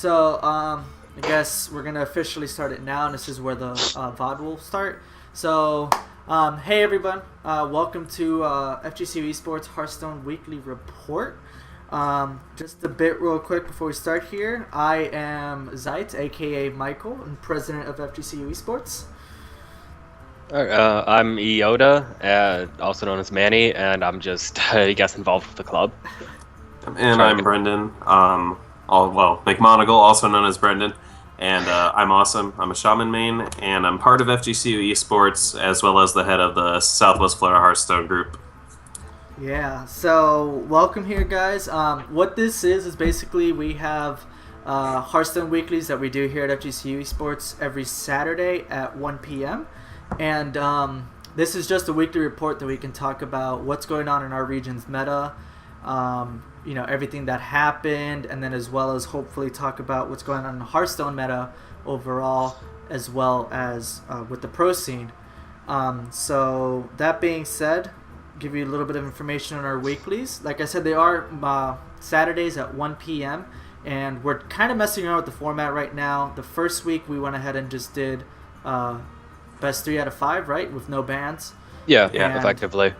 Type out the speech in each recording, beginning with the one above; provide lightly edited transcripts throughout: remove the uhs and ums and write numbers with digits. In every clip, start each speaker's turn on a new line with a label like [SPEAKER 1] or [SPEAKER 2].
[SPEAKER 1] I guess we're gonna officially start it now, and this is where the VOD will start. So, hey everyone, welcome to FGC eSports Hearthstone Weekly Report. Just a bit real quick before we start here. I am Zeit, aka Michael, and president of FGC eSports.
[SPEAKER 2] I'm Iota, also known as Manny, and I'm just, I guess, involved with the club.
[SPEAKER 3] And I'm Brendan. McMonagle, also known as Brendan. And I'm awesome. I'm a Shaman main, and I'm part of FGCU Esports, as well as the head of the Southwest Florida Hearthstone group.
[SPEAKER 1] Yeah, so welcome here, guys. What this is basically we have Hearthstone weeklies that we do here at FGCU Esports every Saturday at 1 p.m. And this is just a weekly report that we can talk about what's going on in our region's meta, everything that happened, and then as well as hopefully talk about what's going on in the Hearthstone meta overall, as well as with the pro scene. So that being said, give you a little bit of information on our weeklies. Like I said, they are Saturdays at 1 p.m. and we're kind of messing around with the format right now. The first week we went ahead and just did best 3 out of 5, right, with no bans.
[SPEAKER 2] Yeah, effectively.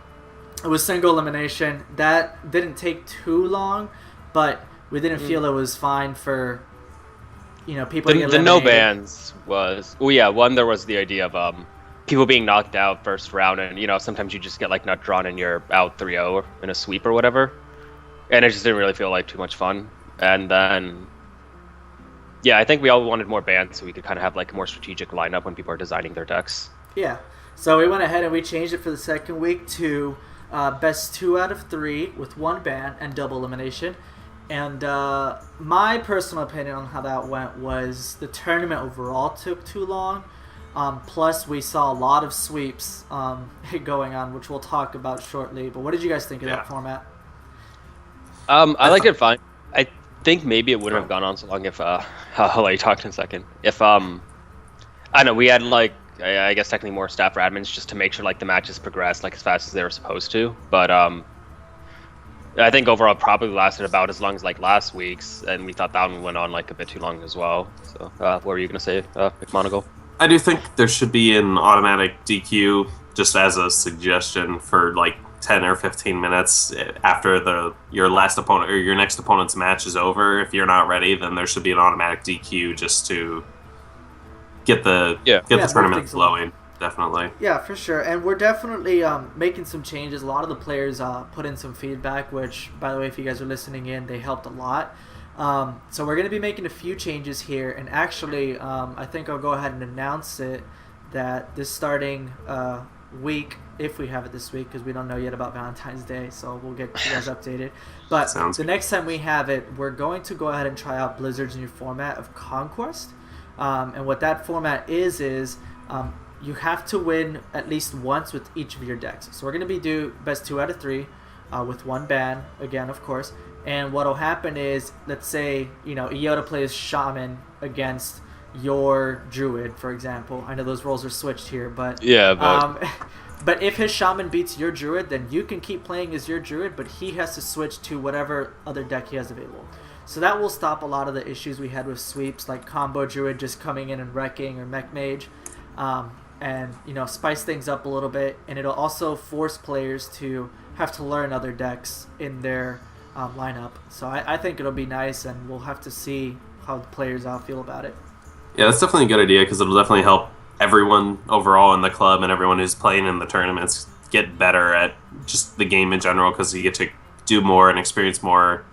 [SPEAKER 1] It was single elimination. That didn't take too long, but we didn't feel it was fine for people to get eliminated.
[SPEAKER 2] The no bans was one. There was the idea of people being knocked out first round, and sometimes you just get like nut drawn and you're out 3-0 in a sweep or whatever, and it just didn't really feel like too much fun. And then I think we all wanted more bans so we could kind of have like a more strategic lineup when people are designing their decks.
[SPEAKER 1] Yeah, so we went ahead and we changed it for the second week to best 2 out of 3 with 1 ban and double elimination. And my personal opinion on how that went was the tournament overall took too long. Plus, we saw a lot of sweeps going on, which we'll talk about shortly. But what did you guys think of that format?
[SPEAKER 2] I liked it fine. I think maybe it wouldn't have gone on so long if I'll let you talk in a second. If I know we had like I guess technically more staff or admins just to make sure like the matches progressed like as fast as they were supposed to. But I think overall it probably lasted about as long as like last week's, and we thought that one went on like a bit too long as well. So what were you gonna say, McMonagle?
[SPEAKER 3] I do think there should be an automatic DQ, just as a suggestion, for like 10 or 15 minutes after your last opponent or your next opponent's match is over. If you're not ready, then there should be an automatic DQ just to get the tournament flowing. Definitely.
[SPEAKER 1] Yeah, for sure. And we're definitely making some changes. A lot of the players put in some feedback, which, by the way, if you guys are listening in, they helped a lot. So we're going to be making a few changes here. And actually, I think I'll go ahead and announce it that this starting week, if we have it this week, because we don't know yet about Valentine's Day, so we'll get you guys updated. But the next time we have it, we're going to go ahead and try out Blizzard's new format of Conquest. And what that format is you have to win at least once with each of your decks. So we're going to be do best 2 out of 3 with 1 ban, again, of course. And what will happen is, let's say, Iota plays Shaman against your Druid, for example. I know those roles are switched here, but...
[SPEAKER 2] Yeah, but...
[SPEAKER 1] but if his Shaman beats your Druid, then you can keep playing as your Druid, but he has to switch to whatever other deck he has available. So that will stop a lot of the issues we had with sweeps, like combo Druid just coming in and wrecking, or Mech Mage, and spice things up a little bit. And it'll also force players to have to learn other decks in their lineup. So I think it'll be nice, and we'll have to see how the players feel about it.
[SPEAKER 3] Yeah, that's definitely a good idea, because it'll definitely help everyone overall in the club and everyone who's playing in the tournaments get better at just the game in general, because you get to do more and experience more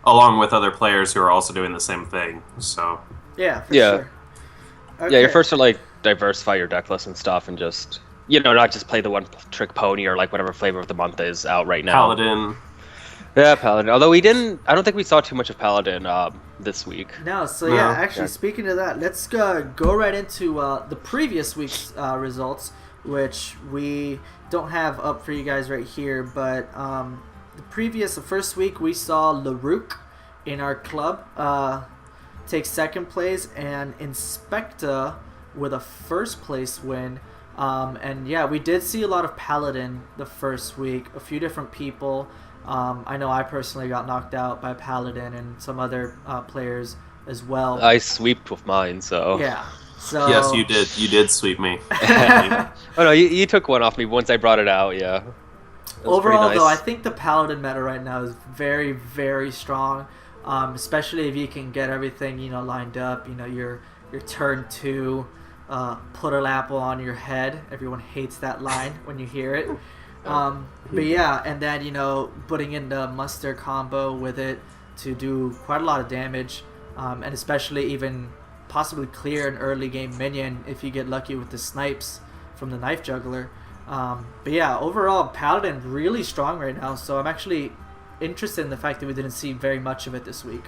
[SPEAKER 3] along with other players who are also doing the same thing. So
[SPEAKER 1] yeah, for sure.
[SPEAKER 2] Okay. Yeah, you're first to like diversify your deck list and stuff, and just not just play the one trick pony or like whatever flavor of the month is out right now.
[SPEAKER 3] Paladin.
[SPEAKER 2] Yeah, Paladin. Although I don't think we saw too much of Paladin this week.
[SPEAKER 1] No, so actually, speaking of that, let's go right into the previous week's results, which we don't have up for you guys right here, but the first week we saw Larouk in our club take second place, and Inspecta with a first place win. And yeah, we did see a lot of Paladin the first week, a few different people. I know I personally got knocked out by Paladin, and some other players as well.
[SPEAKER 2] I sweeped with mine, so.
[SPEAKER 1] Yeah. So
[SPEAKER 3] Yes, you did. You did sweep me.
[SPEAKER 2] Oh no, you took one off me once I brought it out. Yeah. It was pretty
[SPEAKER 1] overall,
[SPEAKER 2] nice.
[SPEAKER 1] though, I think the Paladin meta right now is very, very strong. Especially if you can get everything lined up. Your turn 2, put an apple on your head. Everyone hates that line when you hear it. But yeah, and then putting in the muster combo with it to do quite a lot of damage, and especially even possibly clear an early game minion if you get lucky with the snipes from the knife juggler. But yeah, overall Paladin really strong right now, so I'm actually interested in the fact that we didn't see very much of it this week.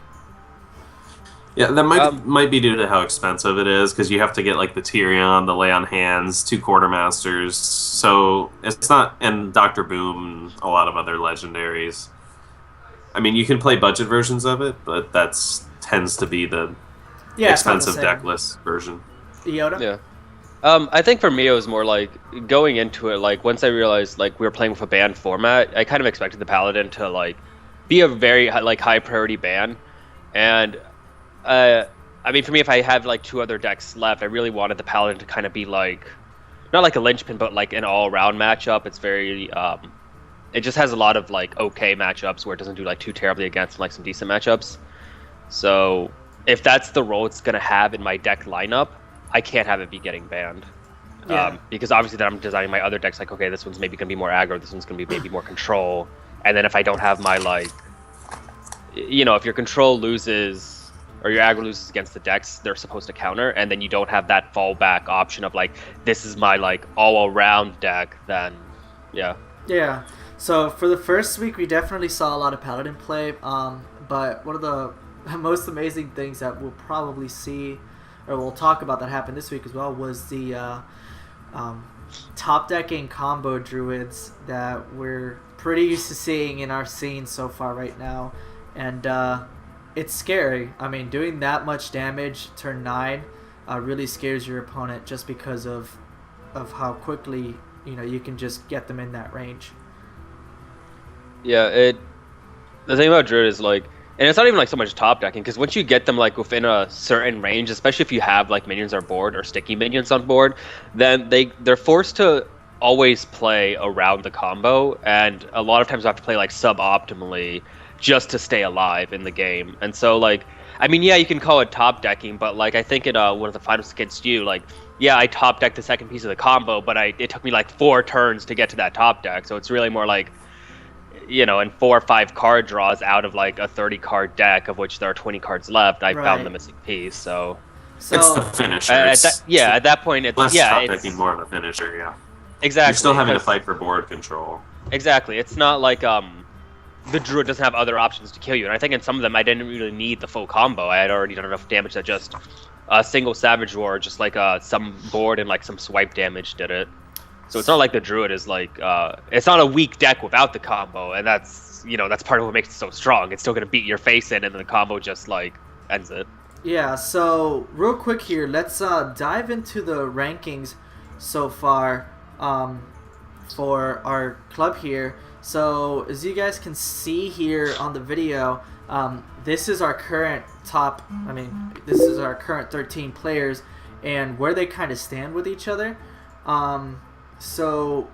[SPEAKER 3] Yeah, that might be due to how expensive it is, because you have to get like the Tyrion, the Lay on Hands, 2 Quartermasters. So it's not, and Dr. Boom, and a lot of other legendaries. I mean, you can play budget versions of it, but that's tends to be the expensive deckless version.
[SPEAKER 1] Yoda?
[SPEAKER 2] Yeah. I think for me it was more like going into it, like once I realized like we were playing with a ban format, I kind of expected the Paladin to like be a very high priority ban, and I mean for me, if I have like 2 other decks left, I really wanted the Paladin to kind of be like not like a linchpin, but like an all around matchup. It's very it just has a lot of like okay matchups where it doesn't do like too terribly against like some decent matchups. So if that's the role it's gonna have in my deck lineup, I can't have it be getting banned.
[SPEAKER 1] Yeah.
[SPEAKER 2] Because obviously then I'm designing my other decks like, okay, this one's maybe going to be more aggro, this one's going to be maybe more control. And then if I don't have my, like, if your control loses or your aggro loses against the decks they're supposed to counter, and then you don't have that fallback option of, like, this is my, like, all-around deck, then, yeah.
[SPEAKER 1] Yeah. So for the first week, we definitely saw a lot of Paladin play. But one of the most amazing things that we'll probably see, or we'll talk about that happened this week as well, was the top decking combo druids that we're pretty used to seeing in our scene so far right now. And it's scary. I mean, doing that much damage turn 9 really scares your opponent just because of how quickly you can just get them in that range.
[SPEAKER 2] Yeah, the thing about druid is like, and it's not even like so much top decking, because once you get them like within a certain range, especially if you have like minions on board or sticky minions on board, then they're forced to always play around the combo, and a lot of times I have to play like suboptimally just to stay alive in the game. And so like, I mean, yeah, you can call it top decking, but like I think in one of the finals against you, like, yeah, I top decked the second piece of the combo, but it took me like 4 turns to get to that top deck. So it's really more like, and 4 or 5 card draws out of like a 30 card deck, of which there are 20 cards left, I found the missing piece. So
[SPEAKER 3] it's the finisher.
[SPEAKER 2] At that point, it's
[SPEAKER 3] less top
[SPEAKER 2] it's
[SPEAKER 3] decking, more of a finisher. Yeah,
[SPEAKER 2] exactly.
[SPEAKER 3] You're still having to fight for board control.
[SPEAKER 2] Exactly. It's not like the druid doesn't have other options to kill you, and I think in some of them I didn't really need the full combo. I had already done enough damage that just a single Savage Roar, just like some board and like some swipe damage did it. So it's not like the druid is like it's not a weak deck without the combo, and that's that's part of what makes it so strong. It's still gonna beat your face in, and then the combo just like ends it.
[SPEAKER 1] Yeah. So real quick here, let's dive into the rankings so far for our club here. So as you guys can see here on the video, this is our current this is our current 13 players and where they kind of stand with each other. So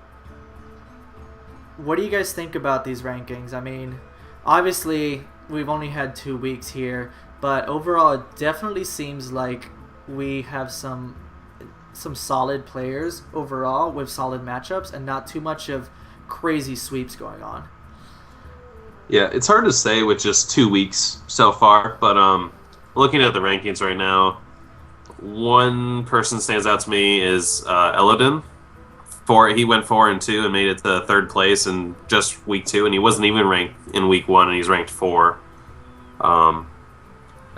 [SPEAKER 1] what do you guys think about these rankings? I mean, obviously we've only had 2 weeks here, but overall it definitely seems like we have some solid players overall with solid matchups and not too much of crazy sweeps going on.
[SPEAKER 3] Yeah, it's hard to say with just 2 weeks so far, but looking at the rankings right now, one person stands out to me is Elodin. He went 4-2 and made it to 3rd place in just week 2, and he wasn't even ranked in week 1, and he's ranked 4.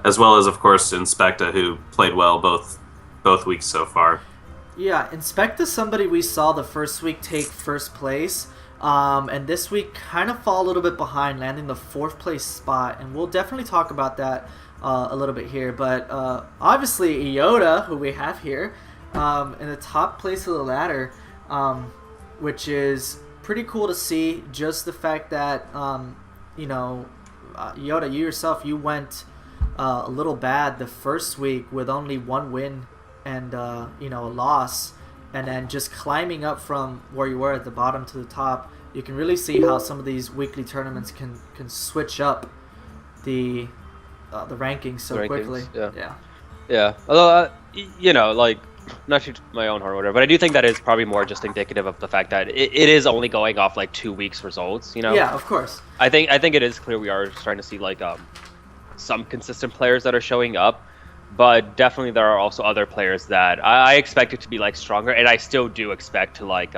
[SPEAKER 3] As well as, of course, Inspecta, who played well both weeks so far.
[SPEAKER 1] Yeah, Inspecta's somebody we saw the first week take 1st place, and this week kind of fall a little bit behind, landing the 4th place spot, and we'll definitely talk about that a little bit here. But obviously, Iota, who we have here, in the top place of the ladder, which is pretty cool to see. Just the fact that Iota, you yourself, you went a little bad the first week with only one win and a loss, and then just climbing up from where you were at the bottom to the top. You can really see how some of these weekly tournaments can switch up the rankings so quickly.
[SPEAKER 2] Yeah. Although, like, not to my own horn order, but I do think that is probably more just indicative of the fact that it is only going off like 2 weeks results.
[SPEAKER 1] Yeah, of course.
[SPEAKER 2] I think it is clear we are starting to see like some consistent players that are showing up, but definitely there are also other players that I expect it to be like stronger, and I still do expect to like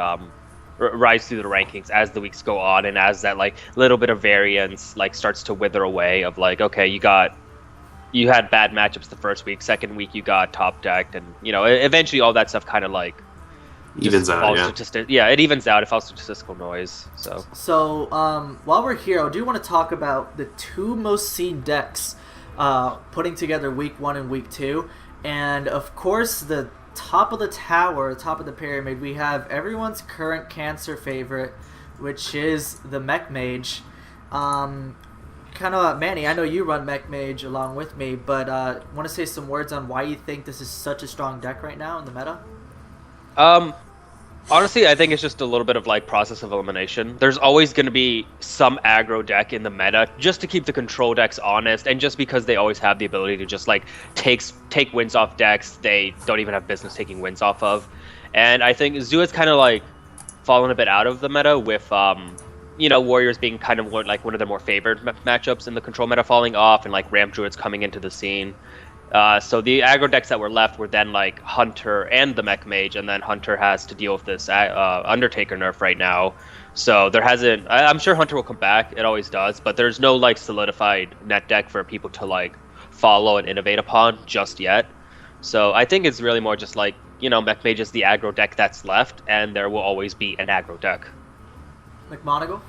[SPEAKER 2] rise through the rankings as the weeks go on, and as that like little bit of variance like starts to wither away of like, okay, you had bad matchups the first week, second week you got top decked, and eventually all that stuff kind of like
[SPEAKER 3] evens out.
[SPEAKER 2] It evens out. It falls statistical noise.
[SPEAKER 1] So while we're here, I do want to talk about the two most seen decks putting together week 1 and week 2, and of course the top of the tower, top of the pyramid, we have everyone's current cancer favorite, which is the Mech Mage. Manny, I know you run Mech Mage along with me, but want to say some words on why you think this is such a strong deck right now in the meta?
[SPEAKER 2] Honestly, I think it's just a little bit of like process of elimination. There's always going to be some aggro deck in the meta just to keep the control decks honest, and just because they always have the ability to just like take wins off decks they don't even have business taking wins off of. And I think Zua's kind of like fallen a bit out of the meta with Warriors being kind of one of the more favored matchups in the control meta falling off, and like Ramp Druids coming into the scene. So the aggro decks that were left were then like Hunter and the Mech Mage, and then Hunter has to deal with this Undertaker nerf right now. So there hasn't. I'm sure Hunter will come back. It always does, but there's no like solidified net deck for people to like follow and innovate upon just yet. So I think it's really more just like Mech Mage is the aggro deck that's left, and there will always be an aggro deck.
[SPEAKER 1] McMonagle?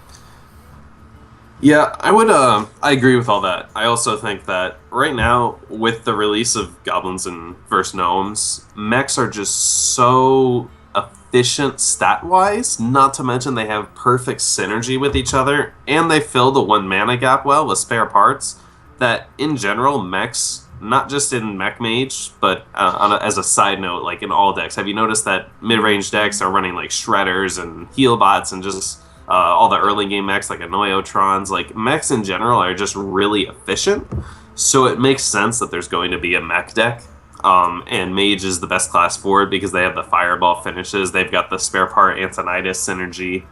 [SPEAKER 3] Yeah, I would. I agree with all that. I also think that right now, with the release of Goblins and versus Gnomes, mechs are just so efficient stat-wise. Not to mention they have perfect synergy with each other, and they fill the 1 mana gap well with spare parts. That in general, mechs, not just in Mech Mage, but as a side note, like in all decks, have you noticed that mid-range decks are running like Shredders and Heal Bots and just all the early game mechs like Annoyotrons? Like mechs in general are just really efficient, so it makes sense that there's going to be a mech deck. And Mage is the best class for it because they have the Fireball finishes, they've got the spare part Antonitis synergy.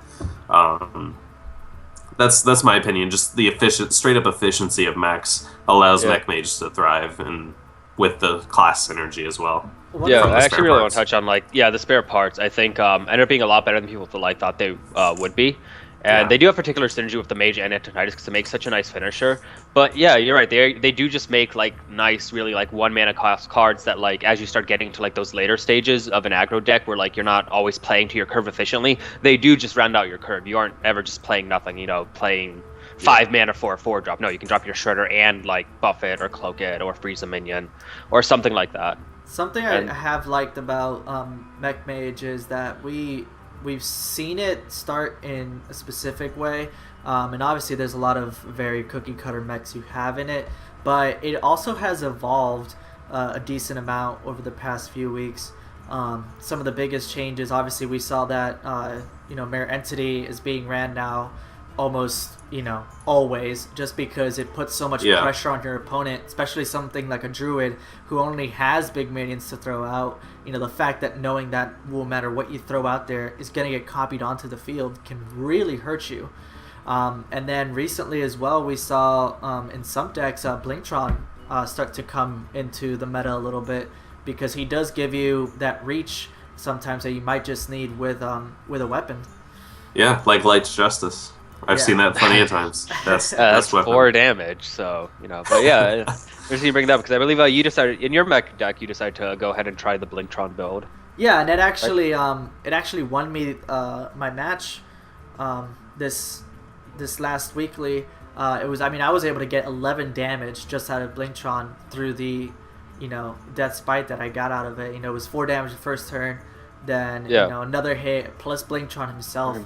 [SPEAKER 3] That's my opinion. Just the straight up efficiency of mechs allows Mech Mage to thrive, and with the class synergy as well.
[SPEAKER 2] I actually really want to touch on the spare parts. I think ended up being a lot better than people thought they would be, and they do have particular synergy with the Mage and Antonitis because it makes such a nice finisher. But yeah, you're right. They do just make like nice, really like 1 mana cost cards that like as you start getting to like those later stages of an aggro deck where like you're not always playing to your curve efficiently, they do just round out your curve. You aren't ever just playing nothing. Playing 5 mana for a 4-drop. No, you can drop your Shredder and like buff it or cloak it or freeze a minion or something like that.
[SPEAKER 1] Something I have liked about Mech Mage is that we've seen it start in a specific way, and obviously there's a lot of very cookie cutter mechs you have in it, but it also has evolved a decent amount over the past few weeks. Some of the biggest changes, obviously we saw that Mare Entity is being ran now almost always, just because it puts so much pressure on your opponent, especially something like a druid who only has big minions to throw out. The fact that knowing that no matter what you throw out there is going to get copied onto the field can really hurt you. And then recently as well, we saw in some decks Blingtron start to come into the meta a little bit, because he does give you that reach sometimes that you might just need with a weapon.
[SPEAKER 3] Yeah, like Light's Justice. I've seen that plenty of times. That's
[SPEAKER 2] 4 damage, so But yeah, interesting you bring that up, because I believe you decided in your mech deck you decided to go ahead and try the Blingtron build.
[SPEAKER 1] Yeah, and it actually won me my match this last weekly. I was able to get 11 damage just out of Blingtron through the Death Spite that I got out of it. It was 4 damage the first turn, then another hit plus Blingtron himself.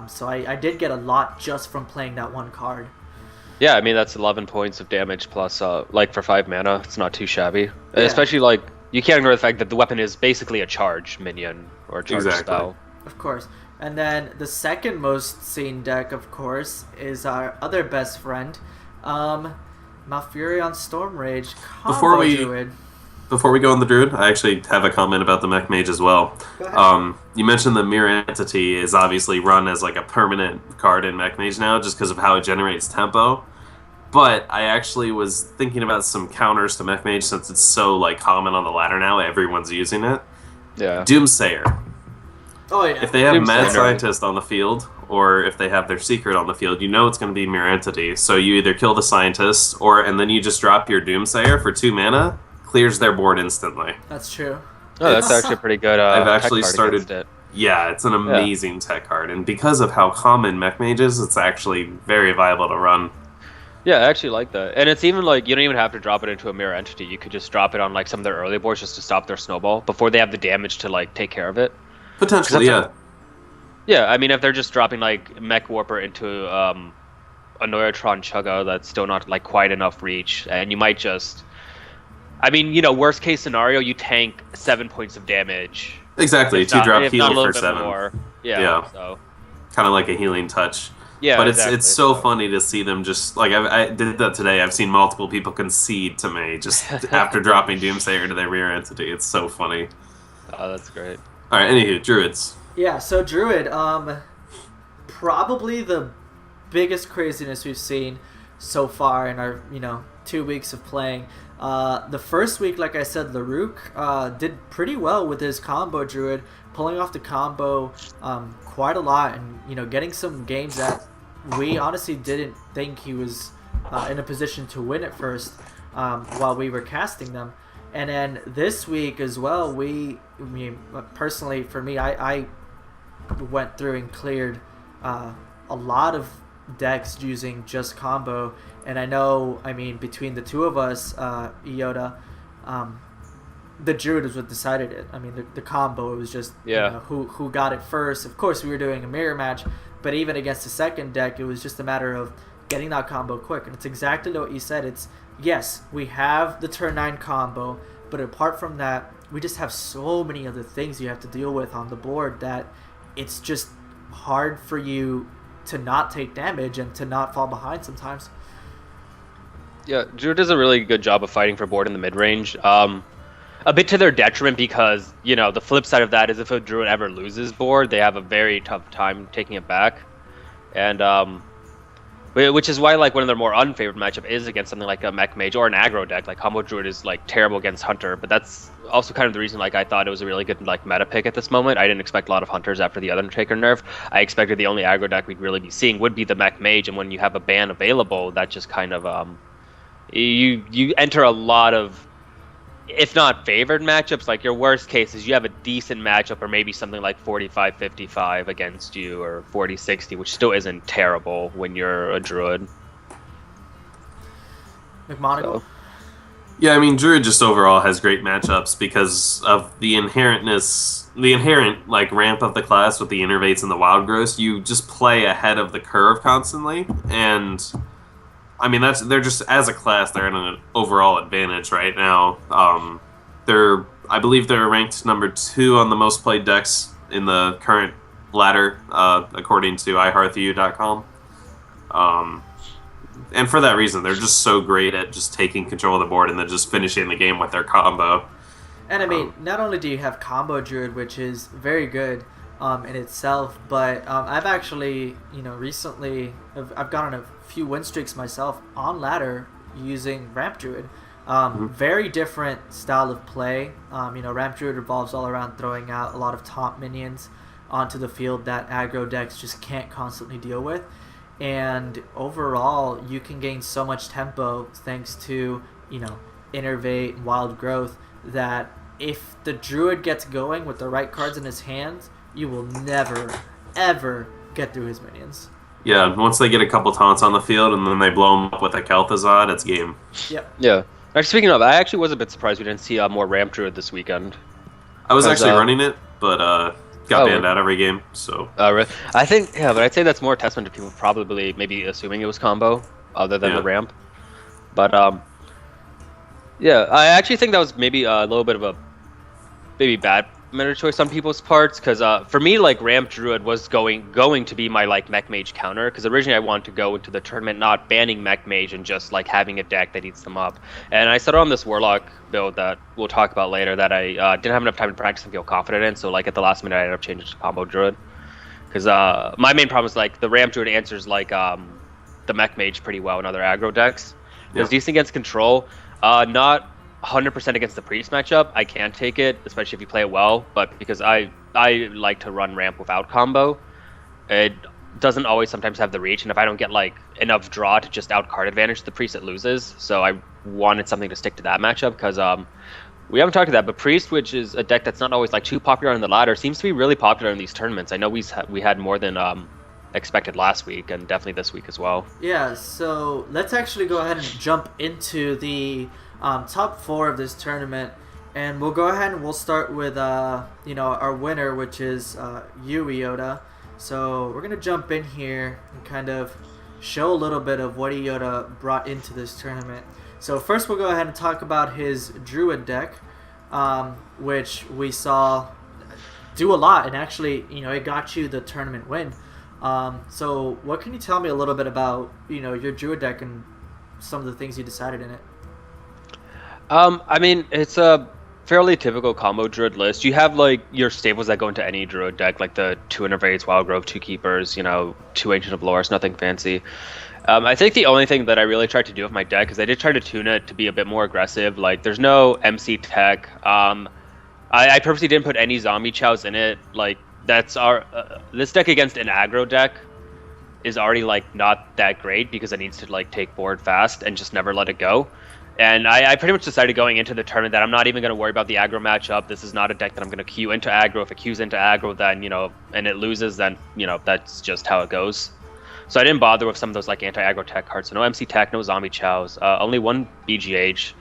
[SPEAKER 1] So I did get a lot just from playing that one card.
[SPEAKER 2] Yeah, I mean that's 11 points of damage plus, like for 5 mana, it's not too shabby.
[SPEAKER 1] Yeah.
[SPEAKER 2] Especially like you can't ignore the fact that the weapon is basically a charge minion or a charge
[SPEAKER 3] Exactly.
[SPEAKER 2] spell.
[SPEAKER 1] Of course. And then the second most seen deck, of course, is our other best friend, Malfurion Stormrage Combo Druid.
[SPEAKER 3] Before we go on the Druid, I actually have a comment about the Mech Mage as well.
[SPEAKER 1] Go ahead.
[SPEAKER 3] You mentioned the Mirror Entity is obviously run as like a permanent card in Mech Mage now, just because of how it generates tempo. But I actually was thinking about some counters to Mech Mage since it's so like common on the ladder now. Everyone's using it.
[SPEAKER 2] Yeah.
[SPEAKER 3] Doomsayer.
[SPEAKER 1] Oh yeah.
[SPEAKER 3] If they have Mad
[SPEAKER 2] Doomsayer.
[SPEAKER 3] Scientist on the field, or if they have their Secret on the field, you know it's going to be Mirror Entity. So you either kill the Scientist, and then you just drop your Doomsayer for 2 mana, clears their board instantly.
[SPEAKER 1] That's true.
[SPEAKER 2] Oh, that's actually pretty good.
[SPEAKER 3] I've
[SPEAKER 2] tech
[SPEAKER 3] actually
[SPEAKER 2] card
[SPEAKER 3] started.
[SPEAKER 2] against it.
[SPEAKER 3] Yeah, it's an amazing tech card, and because of how common Mech Mage is, it's actually very viable to run.
[SPEAKER 2] Yeah, I actually like that. And it's even like, you don't even have to drop it into a mirror entity. You could just drop it on like some of their early boards just to stop their snowball before they have the damage to like take care of it.
[SPEAKER 3] Potentially, yeah.
[SPEAKER 2] Yeah, I mean, if they're just dropping like Mech Warper into a Neurotron Chugga, that's still not like quite enough reach, and you might just, I mean, you know, worst case scenario, you tank 7 points of damage.
[SPEAKER 3] Exactly,
[SPEAKER 2] If not-
[SPEAKER 3] 2-drop
[SPEAKER 2] if not a
[SPEAKER 3] heal
[SPEAKER 2] little
[SPEAKER 3] for
[SPEAKER 2] bit
[SPEAKER 3] 7.
[SPEAKER 2] more. Yeah.
[SPEAKER 3] Yeah.
[SPEAKER 2] So.
[SPEAKER 3] Kind of like a healing touch.
[SPEAKER 2] Yeah,
[SPEAKER 3] but
[SPEAKER 2] exactly.
[SPEAKER 3] it's so funny to see them just like I did that today. I've seen multiple people concede to me just after dropping Doomsayer into their rear entity. It's so funny.
[SPEAKER 2] Oh, that's great.
[SPEAKER 3] All right, anywho, Druids.
[SPEAKER 1] Yeah, so Druid, probably the biggest craziness we've seen so far in our, 2 weeks of playing. The first week, like I said, Larouk did pretty well with his combo Druid, pulling off the combo quite a lot and, getting some games that we honestly didn't think he was in a position to win at first while we were casting them. And then this week as well, personally, for me, I went through and cleared a lot of decks using just combo. And I know, between the two of us, Iota, the Druid is what decided it. The combo, it was just who got it first. Of course, we were doing a mirror match, but even against the second deck, it was just a matter of getting that combo quick. And it's exactly what you said. It's, yes, we have the turn 9 combo, but apart from that, we just have so many other things you have to deal with on the board that it's just hard for you to not take damage and to not fall behind sometimes.
[SPEAKER 2] Yeah, Druid does a really good job of fighting for board in the mid-range. A bit to their detriment because, the flip side of that is if a Druid ever loses board, they have a very tough time taking it back. And, which is why, like, one of their more unfavored matchup is against something like a Mech Mage or an aggro deck. Like, Combo Druid is, like, terrible against Hunter, but that's also kind of the reason, like, I thought it was a really good, like, meta pick at this moment. I didn't expect a lot of Hunters after the Undertaker nerf. I expected the only aggro deck we'd really be seeing would be the Mech Mage, and when you have a ban available, that just kind of, you enter a lot of, if not favored matchups, like your worst case is you have a decent matchup or maybe something like 45-55 against you or 40-60, which still isn't terrible when you're a Druid.
[SPEAKER 1] McMonagle?
[SPEAKER 2] So.
[SPEAKER 3] Yeah, Druid just overall has great matchups because of the inherent like ramp of the class with the innervates and the wild growths. You just play ahead of the curve constantly, and they're just, as a class, they're in an overall advantage right now. I believe they're ranked number 2 on the most played decks in the current ladder, according to iHearthU.com. And for that reason, they're just so great at just taking control of the board and then just finishing the game with their combo.
[SPEAKER 1] And not only do you have combo Druid, which is very good in itself, but I've actually, recently, I've gone on a few win streaks myself on ladder using Ramp Druid. Very different style of play. Ramp Druid revolves all around throwing out a lot of top minions onto the field that aggro decks just can't constantly deal with. And overall, you can gain so much tempo thanks to, Innervate and Wild Growth, that if the Druid gets going with the right cards in his hands, you will never, ever get through his minions.
[SPEAKER 3] Yeah, once they get a couple taunts on the field and then they blow them up with a Kel'Thuzad, it's game.
[SPEAKER 1] Yep.
[SPEAKER 2] Yeah. Actually, speaking of, I actually was a bit surprised we didn't see more Ramp Druid this weekend.
[SPEAKER 3] I was actually running it, but got banned out every game, so...
[SPEAKER 2] Really? I think, but I'd say that's more a testament to people probably maybe assuming it was combo. other than
[SPEAKER 3] Yeah.
[SPEAKER 2] the ramp. But yeah, I actually think that was maybe a little bit of a maybe bad meta choice on people's parts, because for me, like, ramp druid was going to be my like mech mage counter, because originally I wanted to go into the tournament not banning mech mage and just like having a deck that eats them up. And I started on this warlock build that we'll talk about later that I didn't have enough time to practice and feel confident in, so like at the last minute I ended up changing to combo druid, because my main problem is like the ramp druid answers like the mech mage pretty well in other aggro decks. It's decent against control, not 100% against the priest matchup. I can take it, especially if you play it well, but because I like to run ramp without combo, it doesn't always sometimes have the reach, and if I don't get like enough draw to just out card advantage the priest, it loses. So I wanted something to stick to that matchup, because we haven't talked to that, but priest, which is a deck that's not always like too popular on the ladder, seems to be really popular in these tournaments. I know we had more than expected last week, and definitely this week as well.
[SPEAKER 1] Yeah, so let's actually go ahead and jump into the top 4 of this tournament, and we'll go ahead and we'll start with our winner, which is you, Iota. So we're gonna jump in here and kind of show a little bit of what Iota brought into this tournament. So first we'll go ahead and talk about his druid deck, which we saw do a lot, and actually it got you the tournament win. So what can you tell me a little bit about your druid deck and some of the things you decided in it?
[SPEAKER 2] I mean, it's a fairly typical combo druid list. You have like your staples that go into any druid deck, like the 2 Innervates, Wild Grove, 2 Keepers, 2 Ancient of Lores, nothing fancy. I think the only thing that I really tried to do with my deck is I did try to tune it to be a bit more aggressive. Like, there's no MC tech. I purposely didn't put any zombie chows in it. Like, that's this deck against an aggro deck is already like not that great, because it needs to like take board fast and just never let it go. And I pretty much decided going into the tournament that I'm not even going to worry about the aggro matchup. This is not a deck that I'm going to queue into aggro. If it queues into aggro, then, and it loses, then, that's just how it goes. So I didn't bother with some of those, like, anti-aggro tech cards. So no MC tech, no zombie chows, only 1 BGH.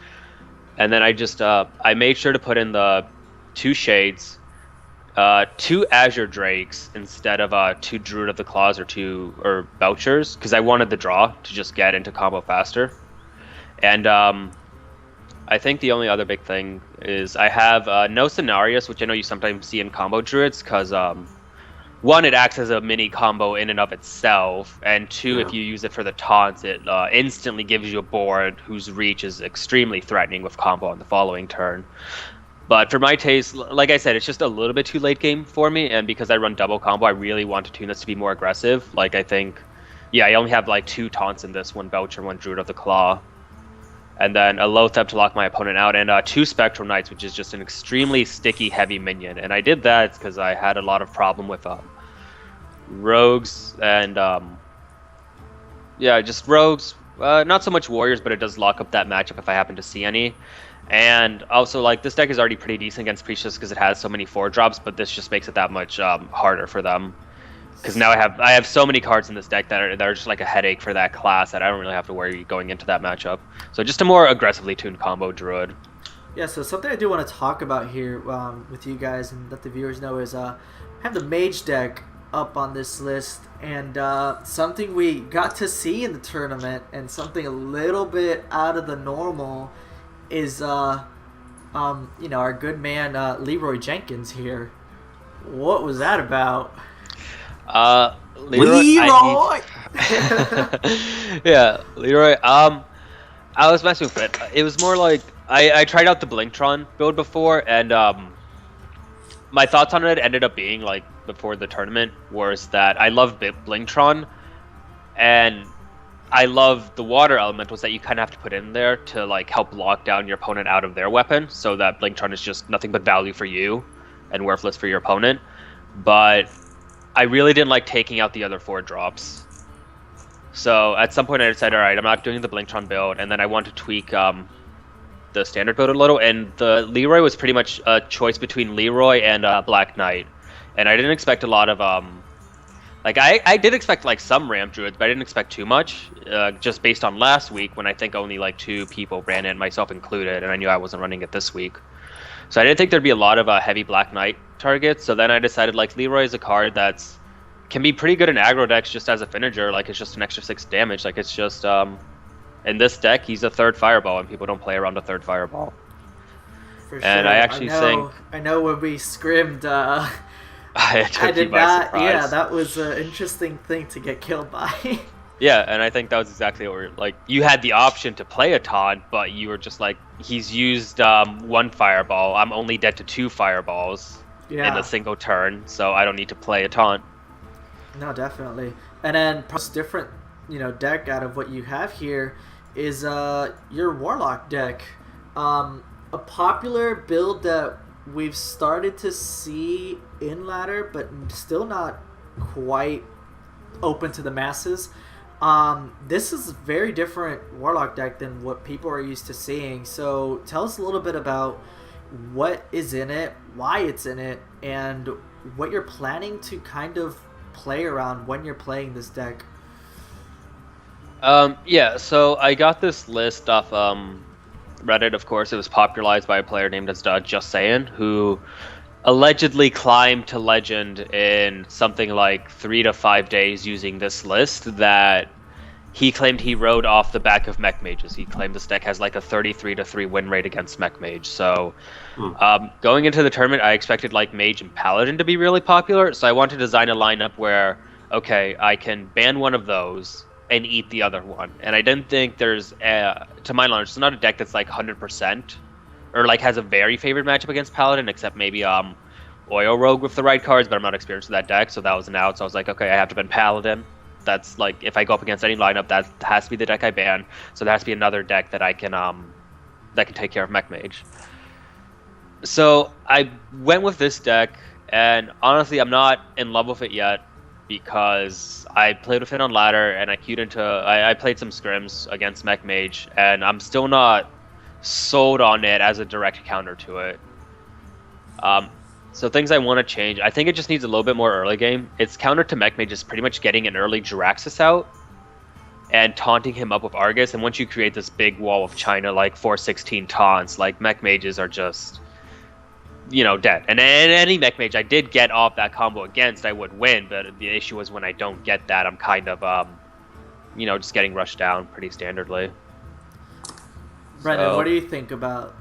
[SPEAKER 2] And then I just, I made sure to put in the 2 Shades, 2 Azure Drakes instead of 2 Druid of the Claws or Belchers, because I wanted the draw to just get into combo faster. And I think the only other big thing is I have no Cenarius, which I know you sometimes see in combo druids, because 1, it acts as a mini combo in and of itself, and 2, if you use it for the taunts, it instantly gives you a board whose reach is extremely threatening with combo on the following turn. But for my taste, like I said, it's just a little bit too late game for me, and because I run double combo, I really want to tune this to be more aggressive. Like, I think, I only have like 2 taunts in this, 1 Belcher, 1 Druid of the Claw. And then a Loatheb to lock my opponent out, and 2 Spectral Knights, which is just an extremely sticky, heavy minion. And I did that because I had a lot of problem with rogues and just rogues. Not so much warriors, but it does lock up that matchup if I happen to see any. And also, like, this deck is already pretty decent against Priestess because it has so many 4-drops, but this just makes it that much harder for them. Because now I have so many cards in this deck that are just like a headache for that class that I don't really have to worry going into that matchup. So just a more aggressively tuned combo druid.
[SPEAKER 1] Yeah, so something I do want to talk about here with you guys and let the viewers know is I have the mage deck up on this list, and something we got to see in the tournament and something a little bit out of the normal is our good man Leroy Jenkins here. What was that about?
[SPEAKER 3] Leroy!
[SPEAKER 2] Yeah, Leroy. I was messing with it. It was more like I tried out the Blingtron build before, and my thoughts on it ended up being, like, before the tournament, was that I love Blingtron, and I love the water elementals that you kind of have to put in there to, like, help lock down your opponent out of their weapon, so that Blingtron is just nothing but value for you and worthless for your opponent. But I really didn't like taking out the other 4-drops. So at some point I decided, alright, I'm not doing the Blingtron build, and then I want to tweak the standard build a little, and the Leroy was pretty much a choice between Leroy and Black Knight. And I didn't expect a lot of I did expect like some ramp druids, but I didn't expect too much, just based on last week when I think only like 2 people ran it, myself included, and I knew I wasn't running it this week. So I didn't think there'd be a lot of heavy Black Knight targets. So then I decided, like, Leroy is a card that's can be pretty good in aggro decks just as a finisher. Like, it's just an extra 6 damage. Like, it's just in this deck, he's a third fireball, and people don't play around a third fireball.
[SPEAKER 1] For
[SPEAKER 2] And
[SPEAKER 1] sure.
[SPEAKER 2] I actually think
[SPEAKER 1] I know when we scrimmed,
[SPEAKER 2] I took you by surprise.
[SPEAKER 1] Yeah, that was an interesting thing to get killed by.
[SPEAKER 2] Yeah, and I think that was exactly what we're like. You had the option to play a taunt, but you were just like, he's used 1 fireball. I'm only dead to 2 fireballs in a single turn, so I don't need to play a taunt.
[SPEAKER 1] No, definitely. And then different, deck out of what you have here is your Warlock deck. A popular build that we've started to see in ladder, but still not quite open to the masses. This is a very different Warlock deck than what people are used to seeing. So tell us a little bit about what is in it, why it's in it, and what you're planning to kind of play around when you're playing this deck.
[SPEAKER 2] Yeah, so I got this list off Reddit, of course. It was popularized by a player named as Just Sayin, who allegedly climbed to legend in something like 3 to 5 days using this list that he claimed he rode off the back of Mech Mages. He claimed this deck has like a 33-3 win rate against Mech Mage. So going into the tournament, I expected like Mage and Paladin to be really popular. So I wanted to design a lineup where, okay, I can ban one of those and eat the other one. And I didn't think there's, to my knowledge, it's not a deck that's like 100%. Or like has a very favored matchup against Paladin, except maybe Oil Rogue with the right cards, but I'm not experienced with that deck, so that was an out. So I was like, okay, I have to ban Paladin. That's like, if I go up against any lineup, that has to be the deck I ban. So there has to be another deck that I can that can take care of Mech Mage. So I went with this deck, and honestly, I'm not in love with it yet because I played with it on ladder, and I queued into I played some scrims against Mech Mage, and I'm still not sold on it as a direct counter to it. So things I want to change. I think it just needs a little bit more early game. Its counter to Mech Mage is pretty much getting an early Jiraxis out and taunting him up with Argus. And once you create this big wall of China, like 416 taunts, like Mech Mages are just, dead. And any Mech Mage I did get off that combo against, I would win. But the issue is when I don't get that, I'm kind of, just getting rushed down pretty standardly.
[SPEAKER 1] Brendan, what do you think about